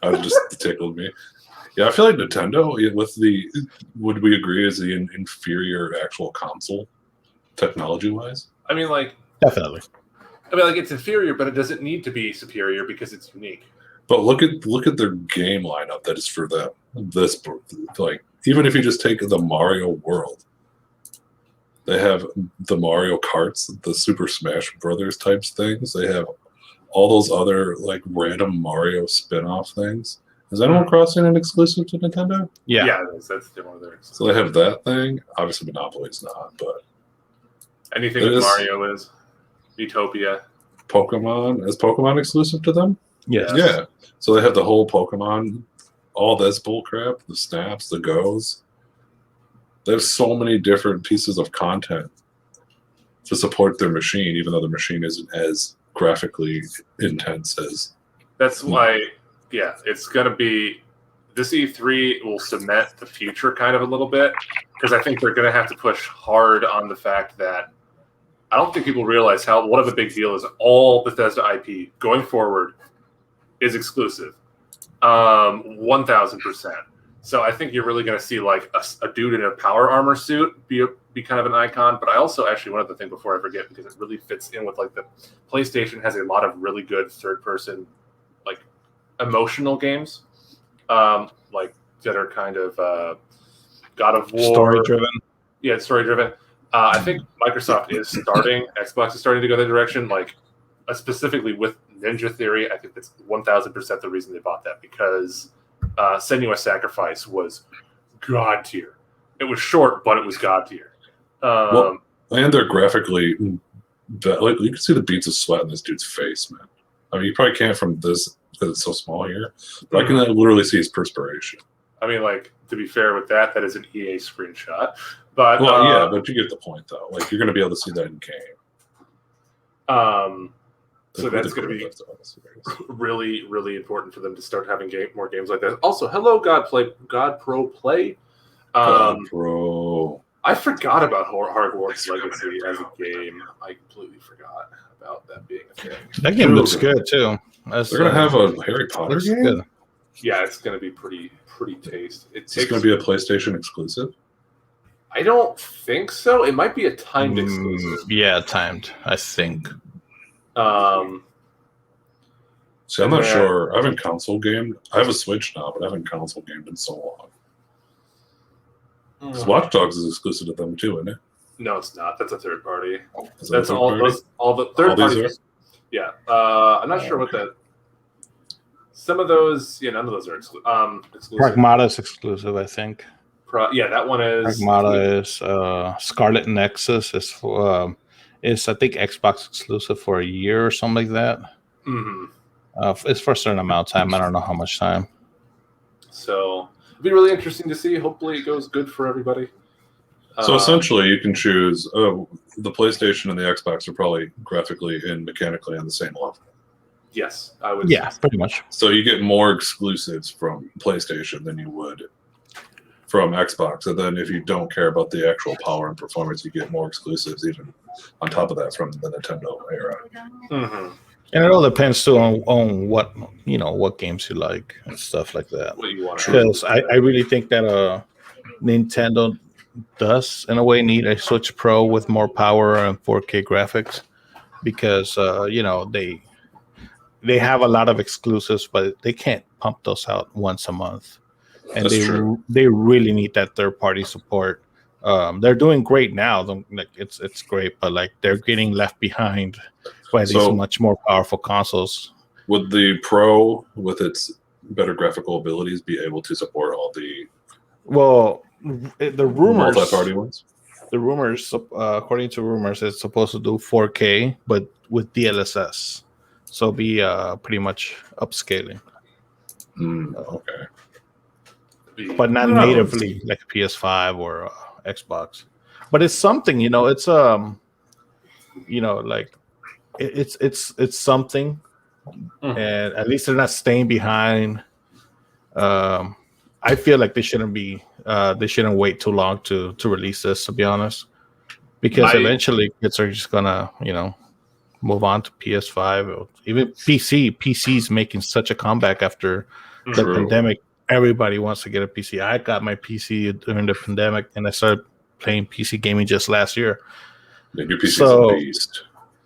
that just tickled me. Yeah, I feel like Nintendo would we agree is the inferior actual console technology wise? I mean, like Definitely. it's inferior, but it doesn't need to be superior because it's unique. But look at their game lineup that is for them. This, like, even if you just take the Mario World, they have the Mario Karts, the Super Smash Brothers types things. They have all those other like random Mario spin-off things. Is Animal Crossing an exclusive to Nintendo? Yeah. It is. That's one of their exclusives. So they have that thing. Obviously, Monopoly is not, but Anything with Mario is. Utopia. Pokemon, is Pokemon exclusive to them? Yes. Yeah. So they have the whole Pokemon, all this bullcrap, the snaps, the goes. They have so many different pieces of content to support their machine, even though the machine isn't as graphically intense as. That's why, yeah, it's going to be. This E3 will cement the future kind of a little bit, because I think they're going to have to push hard on the fact that I don't think people realize what of a big deal is all Bethesda IP going forward is exclusive. 1,000%. So I think you're really going to see like a dude in a power armor suit be kind of an icon. But I also actually one other thing before I forget, because it really fits in with like the PlayStation has a lot of really good third person like emotional games, like that are kind of God of War, Story driven. Yeah, story driven. I think Microsoft is starting. Xbox is starting to go that direction. Like specifically with Ninja Theory, I think that's 1,000% the reason they bought that, because Senua's Sacrifice was god tier. It was short, but it was god tier. And they're graphically, like you can see the beads of sweat in this dude's face, man. I mean, you probably can't from this because it's so small here, but I can literally see his perspiration. I mean, like, to be fair with that is an EA screenshot. But yeah, but you get the point though. Like, you're going to be able to see that in game. So that's going to be really, really important for them to start having more games like that. Also, hello, God Pro Play. God Pro. I forgot about Hogwarts Legacy as a game. I completely forgot about that being a thing. That game looks good too. They're going to have a Harry Potter game. Good. Yeah, it's going to be pretty taste. It's going to be a PlayStation exclusive. I don't think so. It might be a timed exclusive. Yeah, timed. I think. See, I'm not sure. I haven't console gamed. I have a Switch now, but I haven't console gamed in so long. Because Watch Dogs is exclusive to them too, isn't it? No, it's not. That's a third party. That's all the third parties. Yeah, I'm not sure what that. Some of those, none of those are exclusive. Pragmata is exclusive, I think. That one is. Pragmata is. Scarlet Nexus is I think Xbox exclusive for a year or something like that. Mm-hmm. It's for a certain amount of time. I don't know how much time. So it'll be really interesting to see. Hopefully, it goes good for everybody. So essentially, you can choose. The PlayStation and the Xbox are probably graphically and mechanically on the same level. Yes, I would. Yeah, pretty much. So you get more exclusives from PlayStation than you would from Xbox, and then if you don't care about the actual power and performance, you get more exclusives even on top of that from the Nintendo era. Mm-hmm. And it all depends too on what what games you like and stuff like that. What you want? Because I really think that Nintendo does in a way need a Switch Pro with more power and 4K graphics, because they have a lot of exclusives, but they can't pump those out once a month, and they really need that third party support. They're doing great now. Like it's great, but like they're getting left behind by these much more powerful consoles. Would the Pro, with its better graphical abilities, be able to support all the the rumors multi-party ones? the rumors, according to rumors, it's supposed to do 4K, but with DLSS, so be pretty much upscaling, Okay. but not natively like PS5 or Xbox. But it's something, it's like it's something, and at least they're not staying behind. I feel like they shouldn't wait too long to release this, to be honest, because eventually kids are just gonna move on to PS5 or even PC. PC's making such a comeback after the pandemic. Everybody wants to get a PC. I got my PC during the pandemic, and I started playing PC gaming just last year. The new PC's a beast.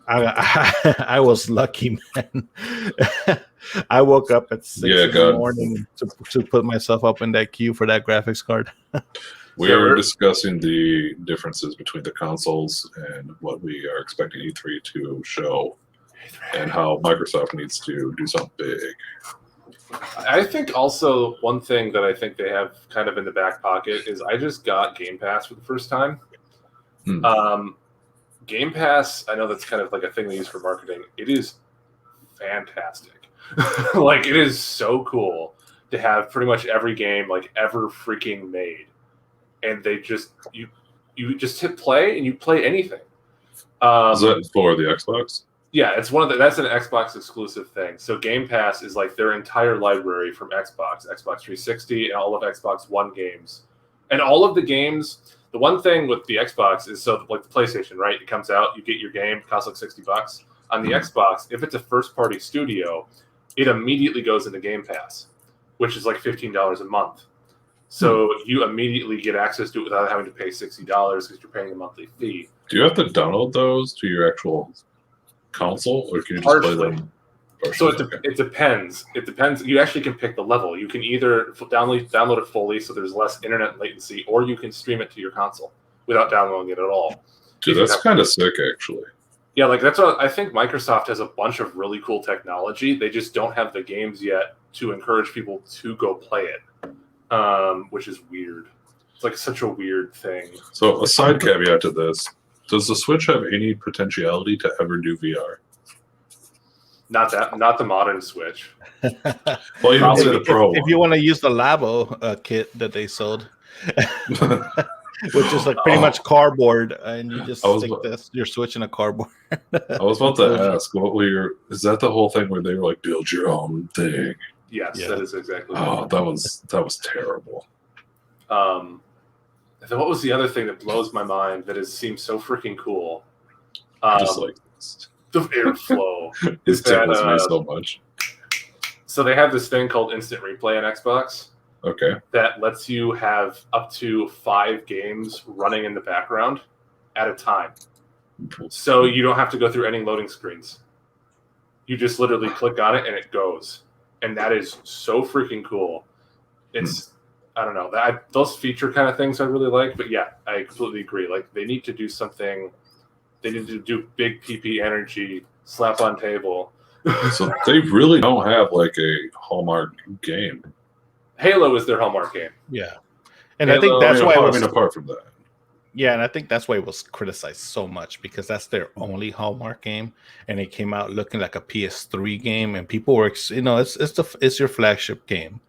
I was lucky, man. I woke up at 6 in the morning to put myself up in that queue for that graphics card. We were discussing the differences between the consoles and what we are expecting E3 to show, and how Microsoft needs to do something big. I think also one thing that I think they have kind of in the back pocket is I just got Game Pass for the first time. Game Pass, I know that's kind of like a thing they use for marketing. It is fantastic. Like, it is so cool to have pretty much every game like ever freaking made, and they just you just hit play and you play anything. Is that for the Xbox? Yeah, it's that's an Xbox exclusive thing. So Game Pass is like their entire library from Xbox 360, and all of Xbox One games, and all of the games. The one thing with the Xbox is, so like the PlayStation, right? It comes out, you get your game, it costs like $60. On the Xbox, if it's a first-party studio, it immediately goes into Game Pass, which is like $15 a month. So you immediately get access to it without having to pay $60 because you're paying a monthly fee. Do you have to download those to your actual console, or can you just play them? So it depends. It depends. You actually can pick the level. You can either download it fully, so there's less internet latency, or you can stream it to your console without downloading it at all. Dude, that's kind of sick, actually. Yeah, like that's what I think. Microsoft has a bunch of really cool technology. They just don't have the games yet to encourage people to go play it, which is weird. It's like such a weird thing. So a side caveat to this: does the Switch have any potentiality to ever do VR? Not the modern Switch. Well, you don't say the Pro. If you want to use the Labo kit that they sold, which is like pretty much cardboard, and you just stick your Switch in a cardboard. I was about to ask, is that the whole thing where they were like, build your own thing? Yes, that is exactly. Oh, that was terrible. Then what was the other thing that blows my mind that seems so freaking cool? Just like this. The airflow. It tickles me so much. So they have this thing called Instant Replay on Xbox. Okay. That lets you have up to 5 games running in the background at a time. So you don't have to go through any loading screens. You just literally click on it and it goes. And that is so freaking cool. It's, I don't know, those feature kind of things I really like. But yeah, I completely agree. Like, they need to do something. They need to do big PP energy, slap on table. So they really don't have like a Hallmark game. Halo is their Hallmark game. Yeah. And Halo, I think that's why it was, apart from that. Yeah, and I think that's why it was criticized so much, because that's their only Hallmark game, and it came out looking like a PS3 game, and people were, it's your flagship game.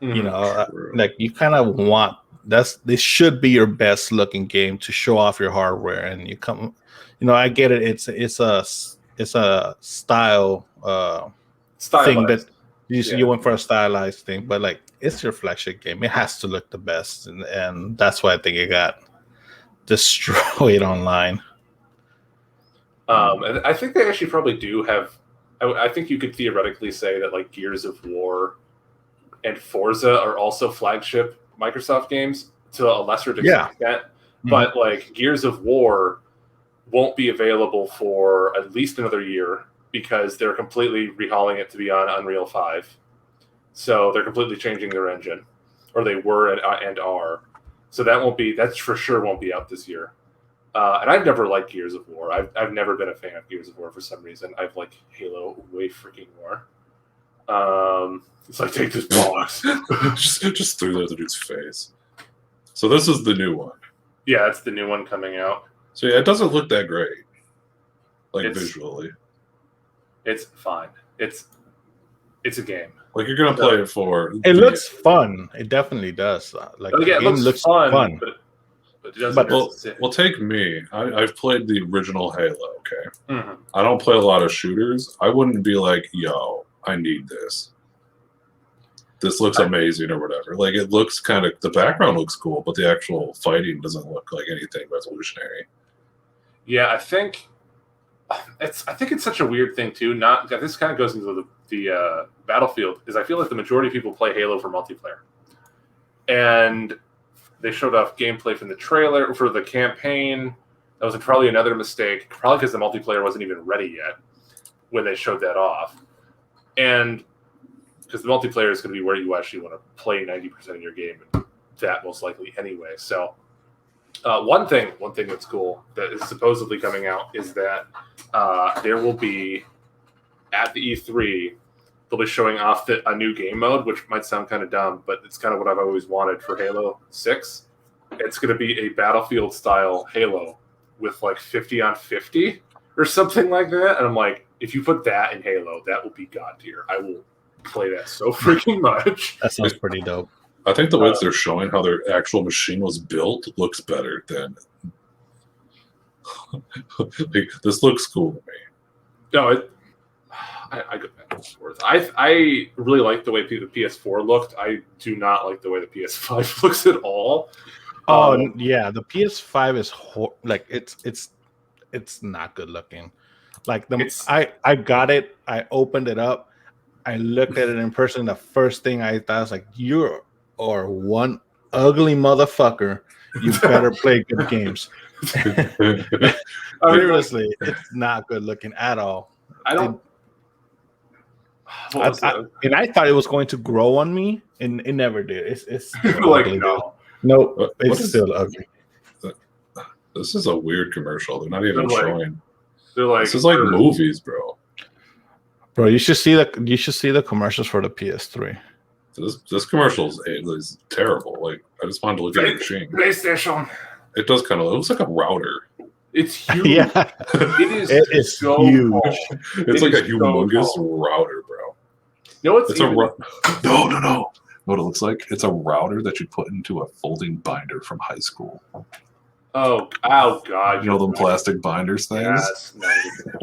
Like, you kind of want this should be your best looking game to show off your hardware, and you come. I get it. It's a style thing that you went for a stylized thing, but like, it's your flagship game. It has to look the best, and that's why I think it got destroyed online. And I think they actually probably do have. I think you could theoretically say that like Gears of War and Forza are also flagship Microsoft games to a lesser extent, but like Gears of War won't be available for at least another year because they're completely rehauling it to be on Unreal 5. So they're completely changing their engine, or they were and are. So that for sure won't be out this year. And I've never liked Gears of War. I've never been a fan of Gears of War for some reason. I've liked Halo way freaking more. It's like, take this box. just threw that at the dude's face. So this is the new one. Yeah, it's the new one coming out. So yeah, it doesn't look that great, like It's- visually. It's fine. It's a game. Like you're gonna play it for. It looks fun. It definitely does. Like Oh, yeah, the it game looks fun. But it doesn't. Well, take me. I've played the original Halo. Okay, Mhm. I don't play a lot of shooters. I wouldn't be like, yo, I need this. This looks amazing or whatever. Like it looks kind of, the background looks cool, but the actual fighting doesn't look like anything revolutionary. Yeah, I think it's such a weird thing too. Not this kind of goes into the Battlefield. Is I feel like the majority of people play Halo for multiplayer, and they showed off gameplay from the trailer for the campaign. That was probably another mistake, probably because the multiplayer wasn't even ready yet when they showed that off, and because the multiplayer is going to be where you actually want to play 90% of your game, and that most likely anyway. So. One thing that's cool that is supposedly coming out is that there will be at the E3 they'll be showing off a new game mode, which might sound kind of dumb, but it's kind of what I've always wanted for Halo 6. It's going to be a Battlefield style Halo with like 50 on 50 or something like that, and I'm like, if you put that in Halo, that will be god tier. I will play that so freaking much. That sounds pretty dope. I think the way they're showing how their actual machine was built looks better than. Like, this looks cool to me. No, I go back and forth. I really like the way the PS4 looked. I do not like the way the PS5 looks at all. Oh yeah, the PS5 is like it's not good looking. Like I got it. I opened it up. I looked at it in person. The first thing I thought was like, you're one ugly motherfucker. You better play good games. Seriously, it's not good looking at all. I don't. And I thought it was going to grow on me, and it never did. It's like ugly, no, nope, it's still ugly. This is a weird commercial. They're not even showing. They're like, this is like movies, bro. Bro, you should see the commercials for the PS3. This commercial is terrible. Like, I just wanted to look at the machine. PlayStation. It does kind of. It looks like a router. It's huge. Yeah, it is so huge. Cool. It's like a humongous router, bro. No, it's no. What it looks like? It's a router that you put into a folding binder from high school. Oh God! You know them plastic binders things? Yes.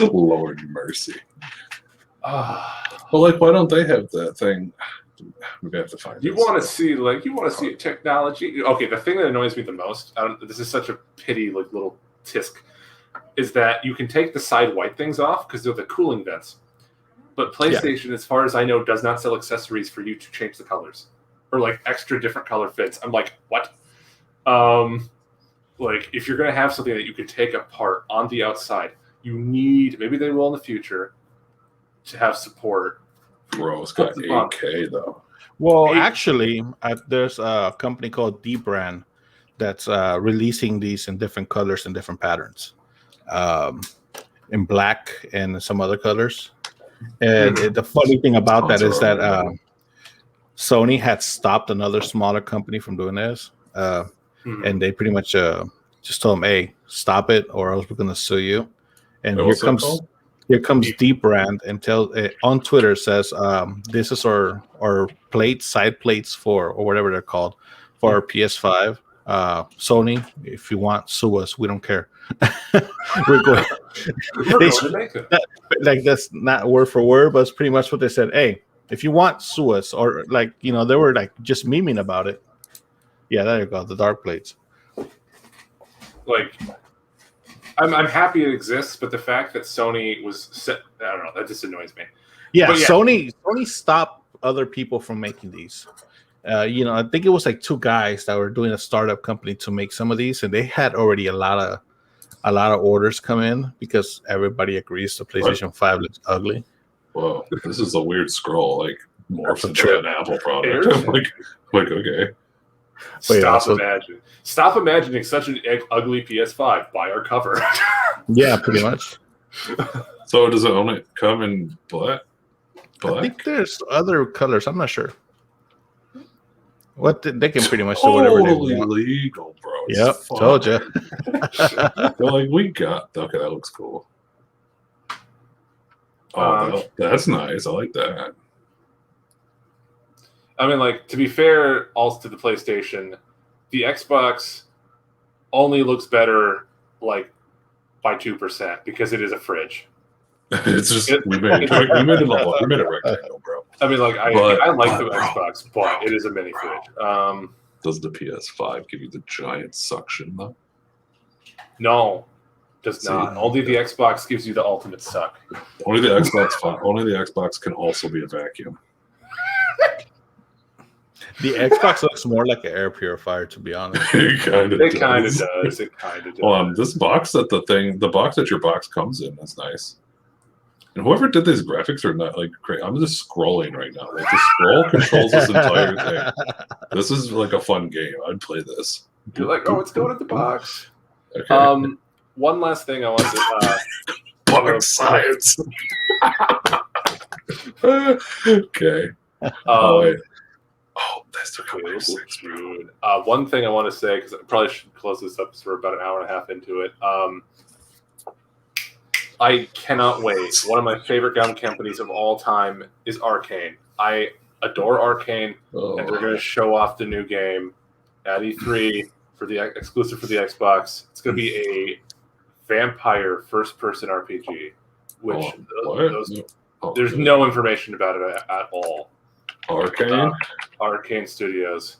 Lord mercy. Well, like, why don't they have that thing? We have to find. You want to see technology? Okay, the thing that annoys me the most. This is such a pity, like little tisk, is that you can take the side white things off because they're the cooling vents. But PlayStation, as far as I know, does not sell accessories for you to change the colors or like extra different color fits. I'm like, what? Like if you're gonna have something that you can take apart on the outside, you need, maybe they will in the future, to have support. Bro, it's got 8K though. Well, actually, there's a company called D-Brand that's releasing these in different colors and different patterns, in black and some other colors. And the funny thing about that is that Sony had stopped another smaller company from doing this, and they pretty much just told them, "Hey, stop it, or else we're going to sue you." And here comes D-Brand and on Twitter says, "This is our plates, side plates for, or whatever they're called, for our PS5. Sony, if you want, sue us. We don't care." We're going. Like that's not word for word, but it's pretty much what they said. Hey, if you want, sue us, or like they were like just memeing about it. Yeah, there you go. The dark plates. Like, I'm happy it exists, but the fact that Sony was set, I don't know, that just annoys me. Yeah, Sony stopped other people from making these. I think it was like two guys that were doing a startup company to make some of these, and they had already a lot of orders come in because everybody agrees the PlayStation 5 looks ugly. Whoa, this is a weird scroll. Like morphs into an Apple product. like okay. Stop imagining such an ugly PS5. Buy our cover. Yeah, pretty much. So does it only come in black? I think there's other colors. I'm not sure. They can pretty much do whatever they Totally want. legal, bro. It's Yep, fine. told you. They're like, we got. Okay, that looks cool. Oh, that's nice. I like that. I mean, like, to be fair, also to the PlayStation, the Xbox only looks better, like, by 2% because it is a fridge. It's just we made it rectangle, bro. I mean, like, I like the Xbox, but it is a mini fridge. Does the PS5 give you the giant suction though? No, does not. Only the Xbox gives you the ultimate suck. Only the Xbox can also be a vacuum. The Xbox looks more like an air purifier, to be honest. It kind of does. It kind of does. This box the box that your box comes in is nice. And whoever did these graphics are not like great. I'm just scrolling right now. Like the scroll controls this entire thing. This is like a fun game. I'd play this. You're like, oh, it's going in the box. Okay. One last thing I want to. Box science. Okay. That's the dude. One thing I want to say, because I probably should close this up because we're about an hour and a half into it. I cannot wait. One of my favorite gun companies of all time is Arcane. I adore Arcane, and they're going to show off the new game at E3 for the exclusive for the Xbox. It's going to be a vampire first-person RPG, which there's no information about it at all. Arcane Studios.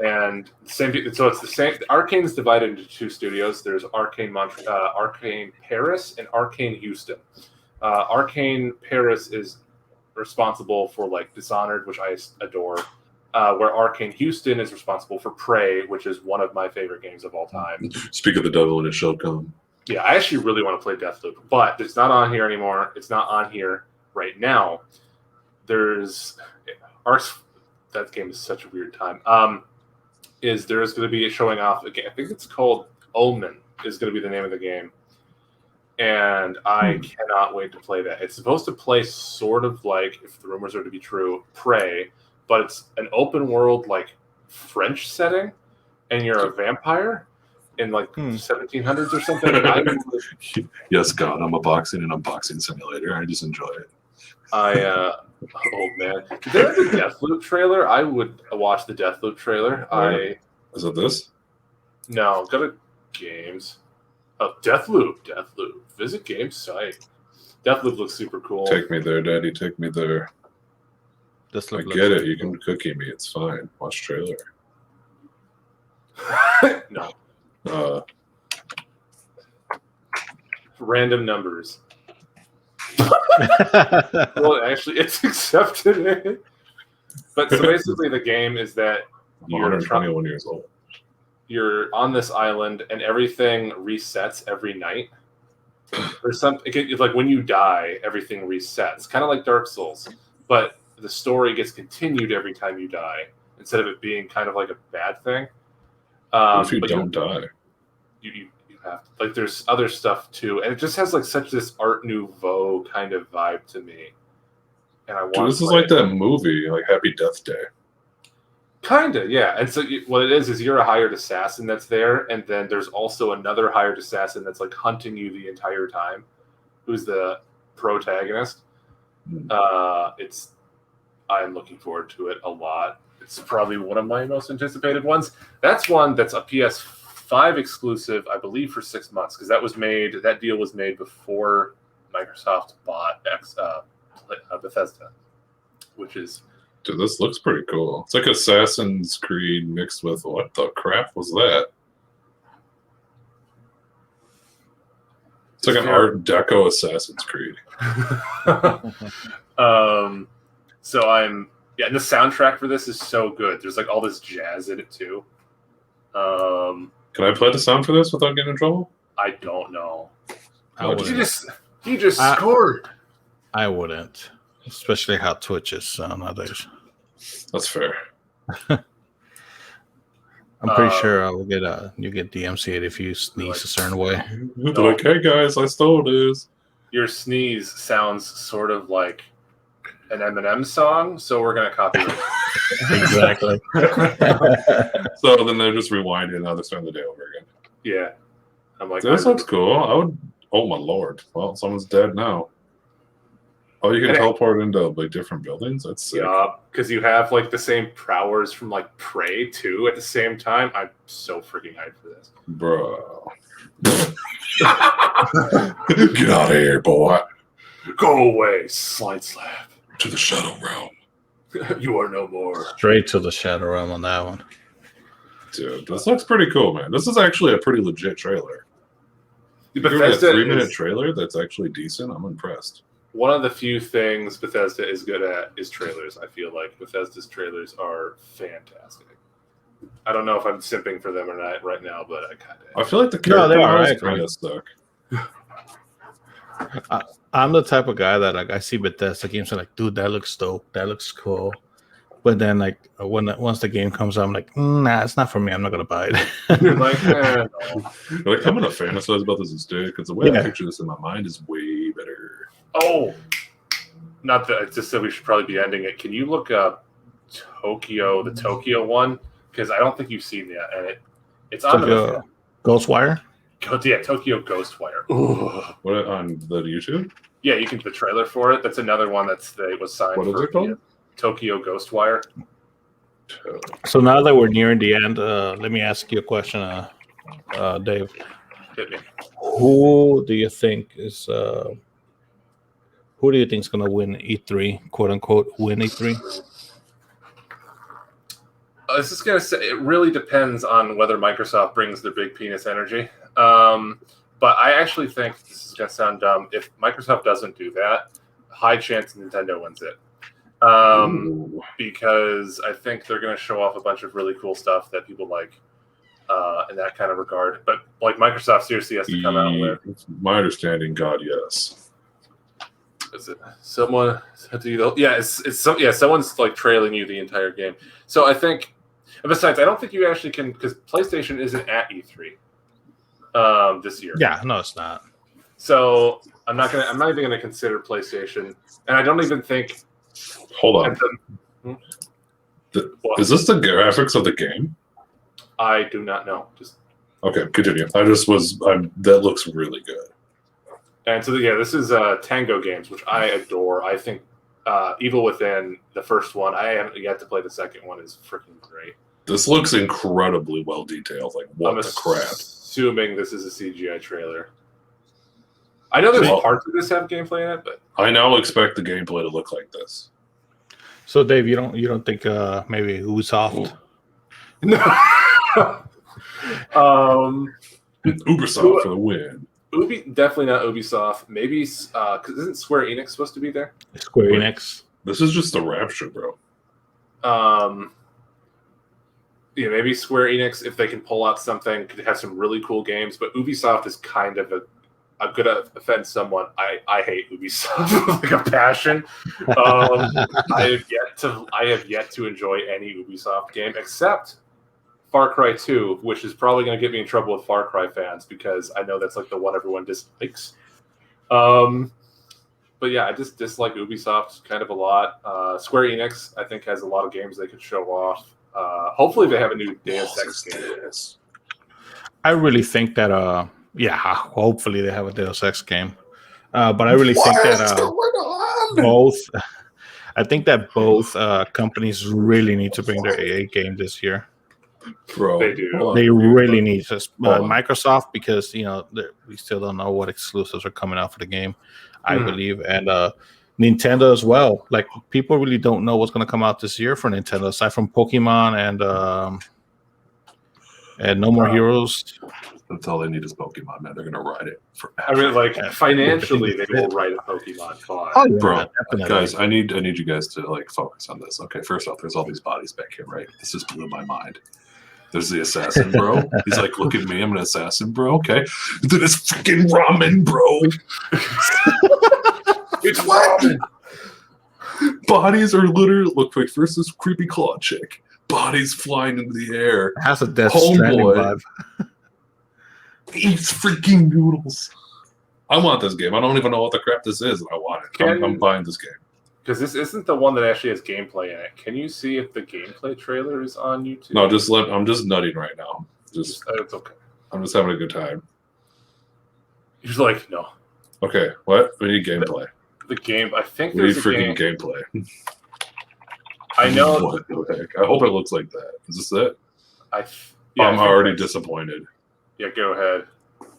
And so it's the same. Arcane is divided into two studios. There's Arcane Arcane Paris and Arcane Houston. Arcane Paris is responsible for like Dishonored, which I adore. Where Arcane Houston is responsible for Prey, which is one of my favorite games of all time. Speak of the devil and it shall come. Yeah, I actually really want to play Deathloop, but it's not on here anymore. It's not on here right now. There's that game is such a weird time. There's going to be showing off again. I think it's called Omen is going to be the name of the game, and I cannot wait to play that. It's supposed to play sort of like, if the rumors are to be true, Prey, but it's an open world like French setting, and you're a vampire in like 1700s or something. Yes, God, I'm a boxing and unboxing simulator. I just enjoy it. Oh man, did they have the Deathloop trailer? I would watch the Deathloop trailer. Is it this? No, go to games. Oh, Deathloop. Visit game site. Deathloop looks super cool. Take me there, Daddy. Take me there. I get it. You can cookie me. It's fine. Watch trailer. No. Random numbers. Well, actually, it's accepted it. But so basically, the game is that I'm 121 years old. You're on this island, and everything resets every night. Or something. It's like when you die, everything resets, kind of like Dark Souls. But the story gets continued every time you die, instead of it being kind of like a bad thing. What if you don't die? You have to, like, there's other stuff too, and it just has like such this Art Nouveau kind of vibe to me. And I want. This is like that movie, like Happy Death Day. Kinda, yeah. And so what it is you're a hired assassin that's there, and then there's also another hired assassin that's like hunting you the entire time, who's the protagonist. I'm looking forward to it a lot. It's probably one of my most anticipated ones. That's one that's a PS5 exclusive, I believe, for 6 months, because that deal was made before Microsoft bought Bethesda, which is. Dude, this looks pretty cool. It's like Assassin's Creed mixed with what the crap was that? It's like an Art Deco Assassin's Creed. And the soundtrack for this is so good. There's like all this jazz in it too. Can I play the sound for this without getting in trouble? I don't know. You just scored. I wouldn't, especially how Twitch is nowadays. That's fair. I'm pretty sure you get DMCA'd if you sneeze a certain way. Like, hey guys, I stole this. Your sneeze sounds sort of like an Eminem song, so we're gonna copy it. Exactly. So then they're just rewinding and now they're starting the day over again. Yeah. I'm like, This looks cool. I would. Oh my lord! Well, someone's dead now. Oh, you can And it- teleport into like different buildings. That's sick. yeah, because you have like the same powers from like Prey too at the same time. I'm so freaking hyped for this. Bro. Get out of here, boy. Go away, slide slap. To the Shadow Realm. You are no more. Straight to the Shadow Realm on that one. Dude, this looks pretty cool, man. This is actually a pretty legit trailer. You give me a Bethesda 3-minute is trailer that's actually decent. I'm impressed. one of the few things Bethesda is good at is trailers. I feel like Bethesda's trailers are fantastic. I don't know if I'm simping for them or not right now, but I kind of. I feel like the No, they are. characters kind of stuck. I'm the type of guy that like I see Bethesda games and like, dude, that looks dope. That looks cool. But then like once the game comes out, I'm like, nah, it's not for me. I'm not gonna buy it. You're like, no. Like, I'm gonna fantasize about this instead because the way I Yeah. picture this in my mind is way better. Oh, not that. I just said we should probably be ending it. Can you look up the Tokyo one? Because I don't think you've seen that, and it's on Tokyo Ghostwire. Tokyo Ghostwire. Ooh. What on the YouTube? Yeah, you can the trailer for it. That's another one that was signed What is for it called? Tokyo Ghostwire. So now that we're nearing the end, let me ask you a question, Dave. Hit me. Who do you think is going to win E3, quote unquote, win E3? I was just gonna say it really depends on whether Microsoft brings their big penis energy. But I actually think this is gonna sound dumb. If Microsoft doesn't do that, high chance Nintendo wins it. Because I think they're gonna show off a bunch of really cool stuff that people like in that kind of regard. But like Microsoft seriously has to come out with. My understanding, God, yes. Is it someone? Yeah, someone's like trailing you the entire game. So I think. Besides, I don't think you actually can because PlayStation isn't at E3 this year. Yeah, no, it's not. So I'm not even gonna consider PlayStation, and I don't even think. Hold on. Is this the graphics of the game? I do not know. Just Okay, continue. That looks really good. and so yeah, this is Tango Games, which I adore. I think Evil Within, the first one, I haven't yet to play the second one, is freaking great. This looks incredibly well detailed. Like, what the crap? Assuming this is a CGI trailer. I know there's parts of this have gameplay in it, but I now expect the gameplay to look like this. So, Dave, you don't think maybe Ubisoft? No. Ubisoft for the win. Definitely not Ubisoft. Maybe because isn't Square Enix supposed to be there? Square Enix. This is just the rapture, bro. Yeah, maybe Square Enix, if they can pull out something, could have some really cool games. But Ubisoft is kind of I'm gonna offend someone. I hate Ubisoft with like a passion. I have yet to enjoy any Ubisoft game except Far Cry 2, which is probably going to get me in trouble with Far Cry fans because I know that's like the one everyone dislikes. But yeah, I just dislike Ubisoft kind of a lot. Square Enix, I think, has a lot of games they could show off. Hopefully, they have a new Deus Ex game. I really think that, hopefully they have a Deus Ex game. But I really think that both companies really need to bring their AA game this year. Bro, They do. They really need to. Microsoft, because we still don't know what exclusives are coming out for the game, I believe, and Nintendo as well. Like, people really don't know what's going to come out this year for Nintendo aside from Pokemon and No More Heroes. That's all they need is Pokemon, man. They're gonna ride it forever. I mean, like financially, they will write a Pokemon fine. Oh, yeah, Bro, definitely. guys, I need you guys to like focus on this. Okay, first off, there's all these bodies back here, right? This just blew my mind. There's the assassin, bro. He's like, look at me, I'm an assassin, bro. Okay. Then it's freaking ramen, bro. It's ramen. Bodies are literally look like first this creepy claw chick. Bodies flying into the air. It has a Death Stranding vibe. Eats freaking noodles. I want this game. I don't even know what the crap this is, and I want it. I'm buying this game. because this isn't the one that actually has gameplay in it. Can you see if the gameplay trailer is on YouTube? No, I'm just nutting right now. It's okay. I'm just having a good time. He's like, no. Okay, what? We need gameplay. The game. I think We need there's a freaking game. gameplay. I know. What the heck? I hope it looks like that. Is this it? Yeah, I'm already disappointed. Yeah, go ahead.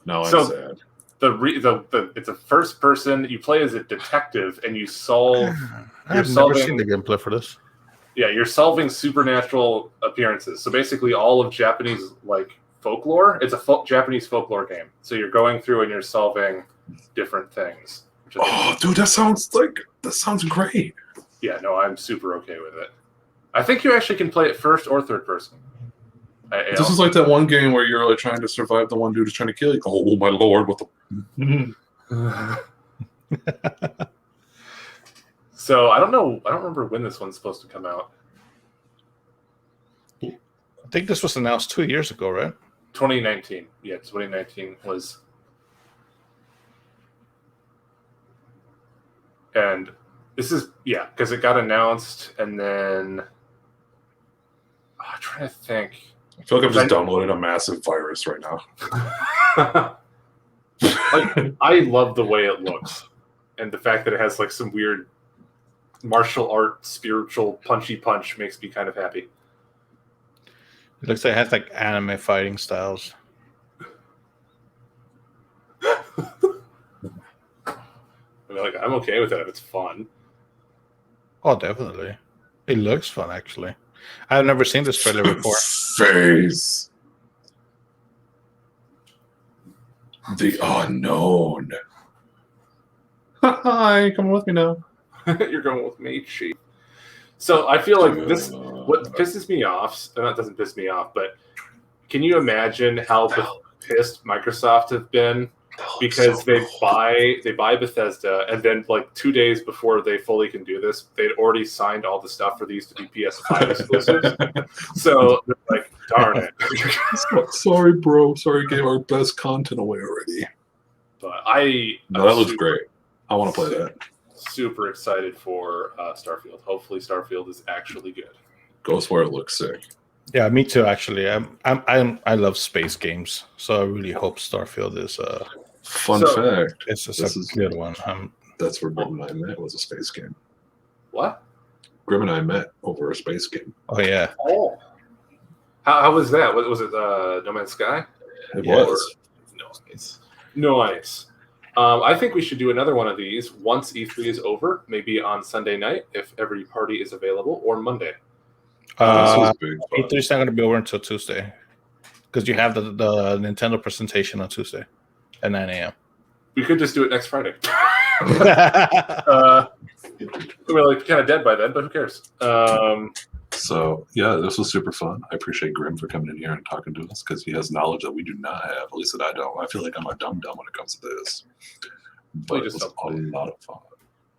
Now I'm So- sad. It's a first person. You play as a detective, and you solve. I've never solving- seen the gameplay for this. Yeah, you're solving supernatural appearances. So basically, all of Japanese folklore. It's a Japanese folklore game. So you're going through and you're solving different things. Which Oh, dude, that sounds great. Yeah, no, I'm super okay with it. I think you actually can play it first or third person. This is like that one game where you're like trying to survive the one dude who's trying to kill you. Oh my lord, what the So I don't know. I don't remember when this one's supposed to come out. I think this was announced 2 years ago, right? 2019. Yeah, 2019 was. And this is because it got announced and then I'm trying to think. I feel like I'm just downloading a massive virus right now. I love the way it looks and the fact that it has some weird martial art spiritual punchy punch makes me kind of happy. It looks like it has anime fighting styles. I'm okay with it if it's fun. Oh, definitely. It looks fun, actually. I've never seen this trailer before. Face. The unknown. Hi, come with me now. You're going with me, chief. So I feel like this. What pisses me off? That doesn't piss me off, but can you imagine how pissed Microsoft have been because they buy Bethesda, and then 2 days before they fully can do this, they'd already signed all the stuff for these to be PS5 exclusives. So they're like, darn it. Sorry, bro. Sorry, gave our best content away already. But that looks great. I want to play that. Super excited for Starfield. Hopefully, Starfield is actually good. Goes where it looks sick. Yeah, me too. Actually, I love space games, so I really hope Starfield is Fun fact. It's a good one. That's where Grimm and I met. Was a space game. What? Grimm and I met over a space game. Oh yeah. Oh. How was that? Was it No Man's Sky? It was. Nice. I think we should do another one of these once E3 is over, maybe on Sunday night if every party is available, or Monday. E3 is not going to be over until Tuesday because you have the Nintendo presentation on Tuesday at 9 a.m. We could just do it next Friday. We're kind of dead by then, but who cares? So yeah, this was super fun. I appreciate Grimm for coming in here and talking to us because he has knowledge that we do not have. At least that I don't. I feel like I'm a dumb when it comes to this. But it was a lot of fun.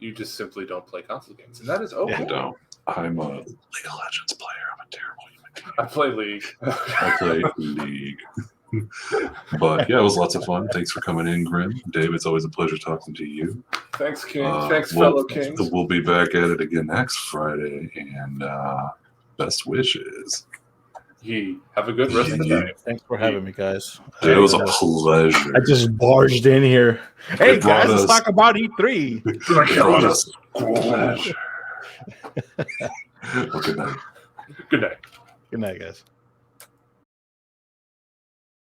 You just simply don't play console games, and that is okay. I don't. I'm a League of Legends player. I'm a terrible human being. I play League. I play League. But yeah, it was lots of fun. Thanks for coming in, Grimm. Dave, it's always a pleasure talking to you. Thanks, King. Thanks, fellow kings. We'll be back at it again next Friday, and best wishes. Have a good rest of the day. Thanks for having me, guys. Dude, it was a pleasure. I just barged in here. Hey, guys, let's talk about E3. It brought us pleasure. Well, good night. Good night. Good night, guys.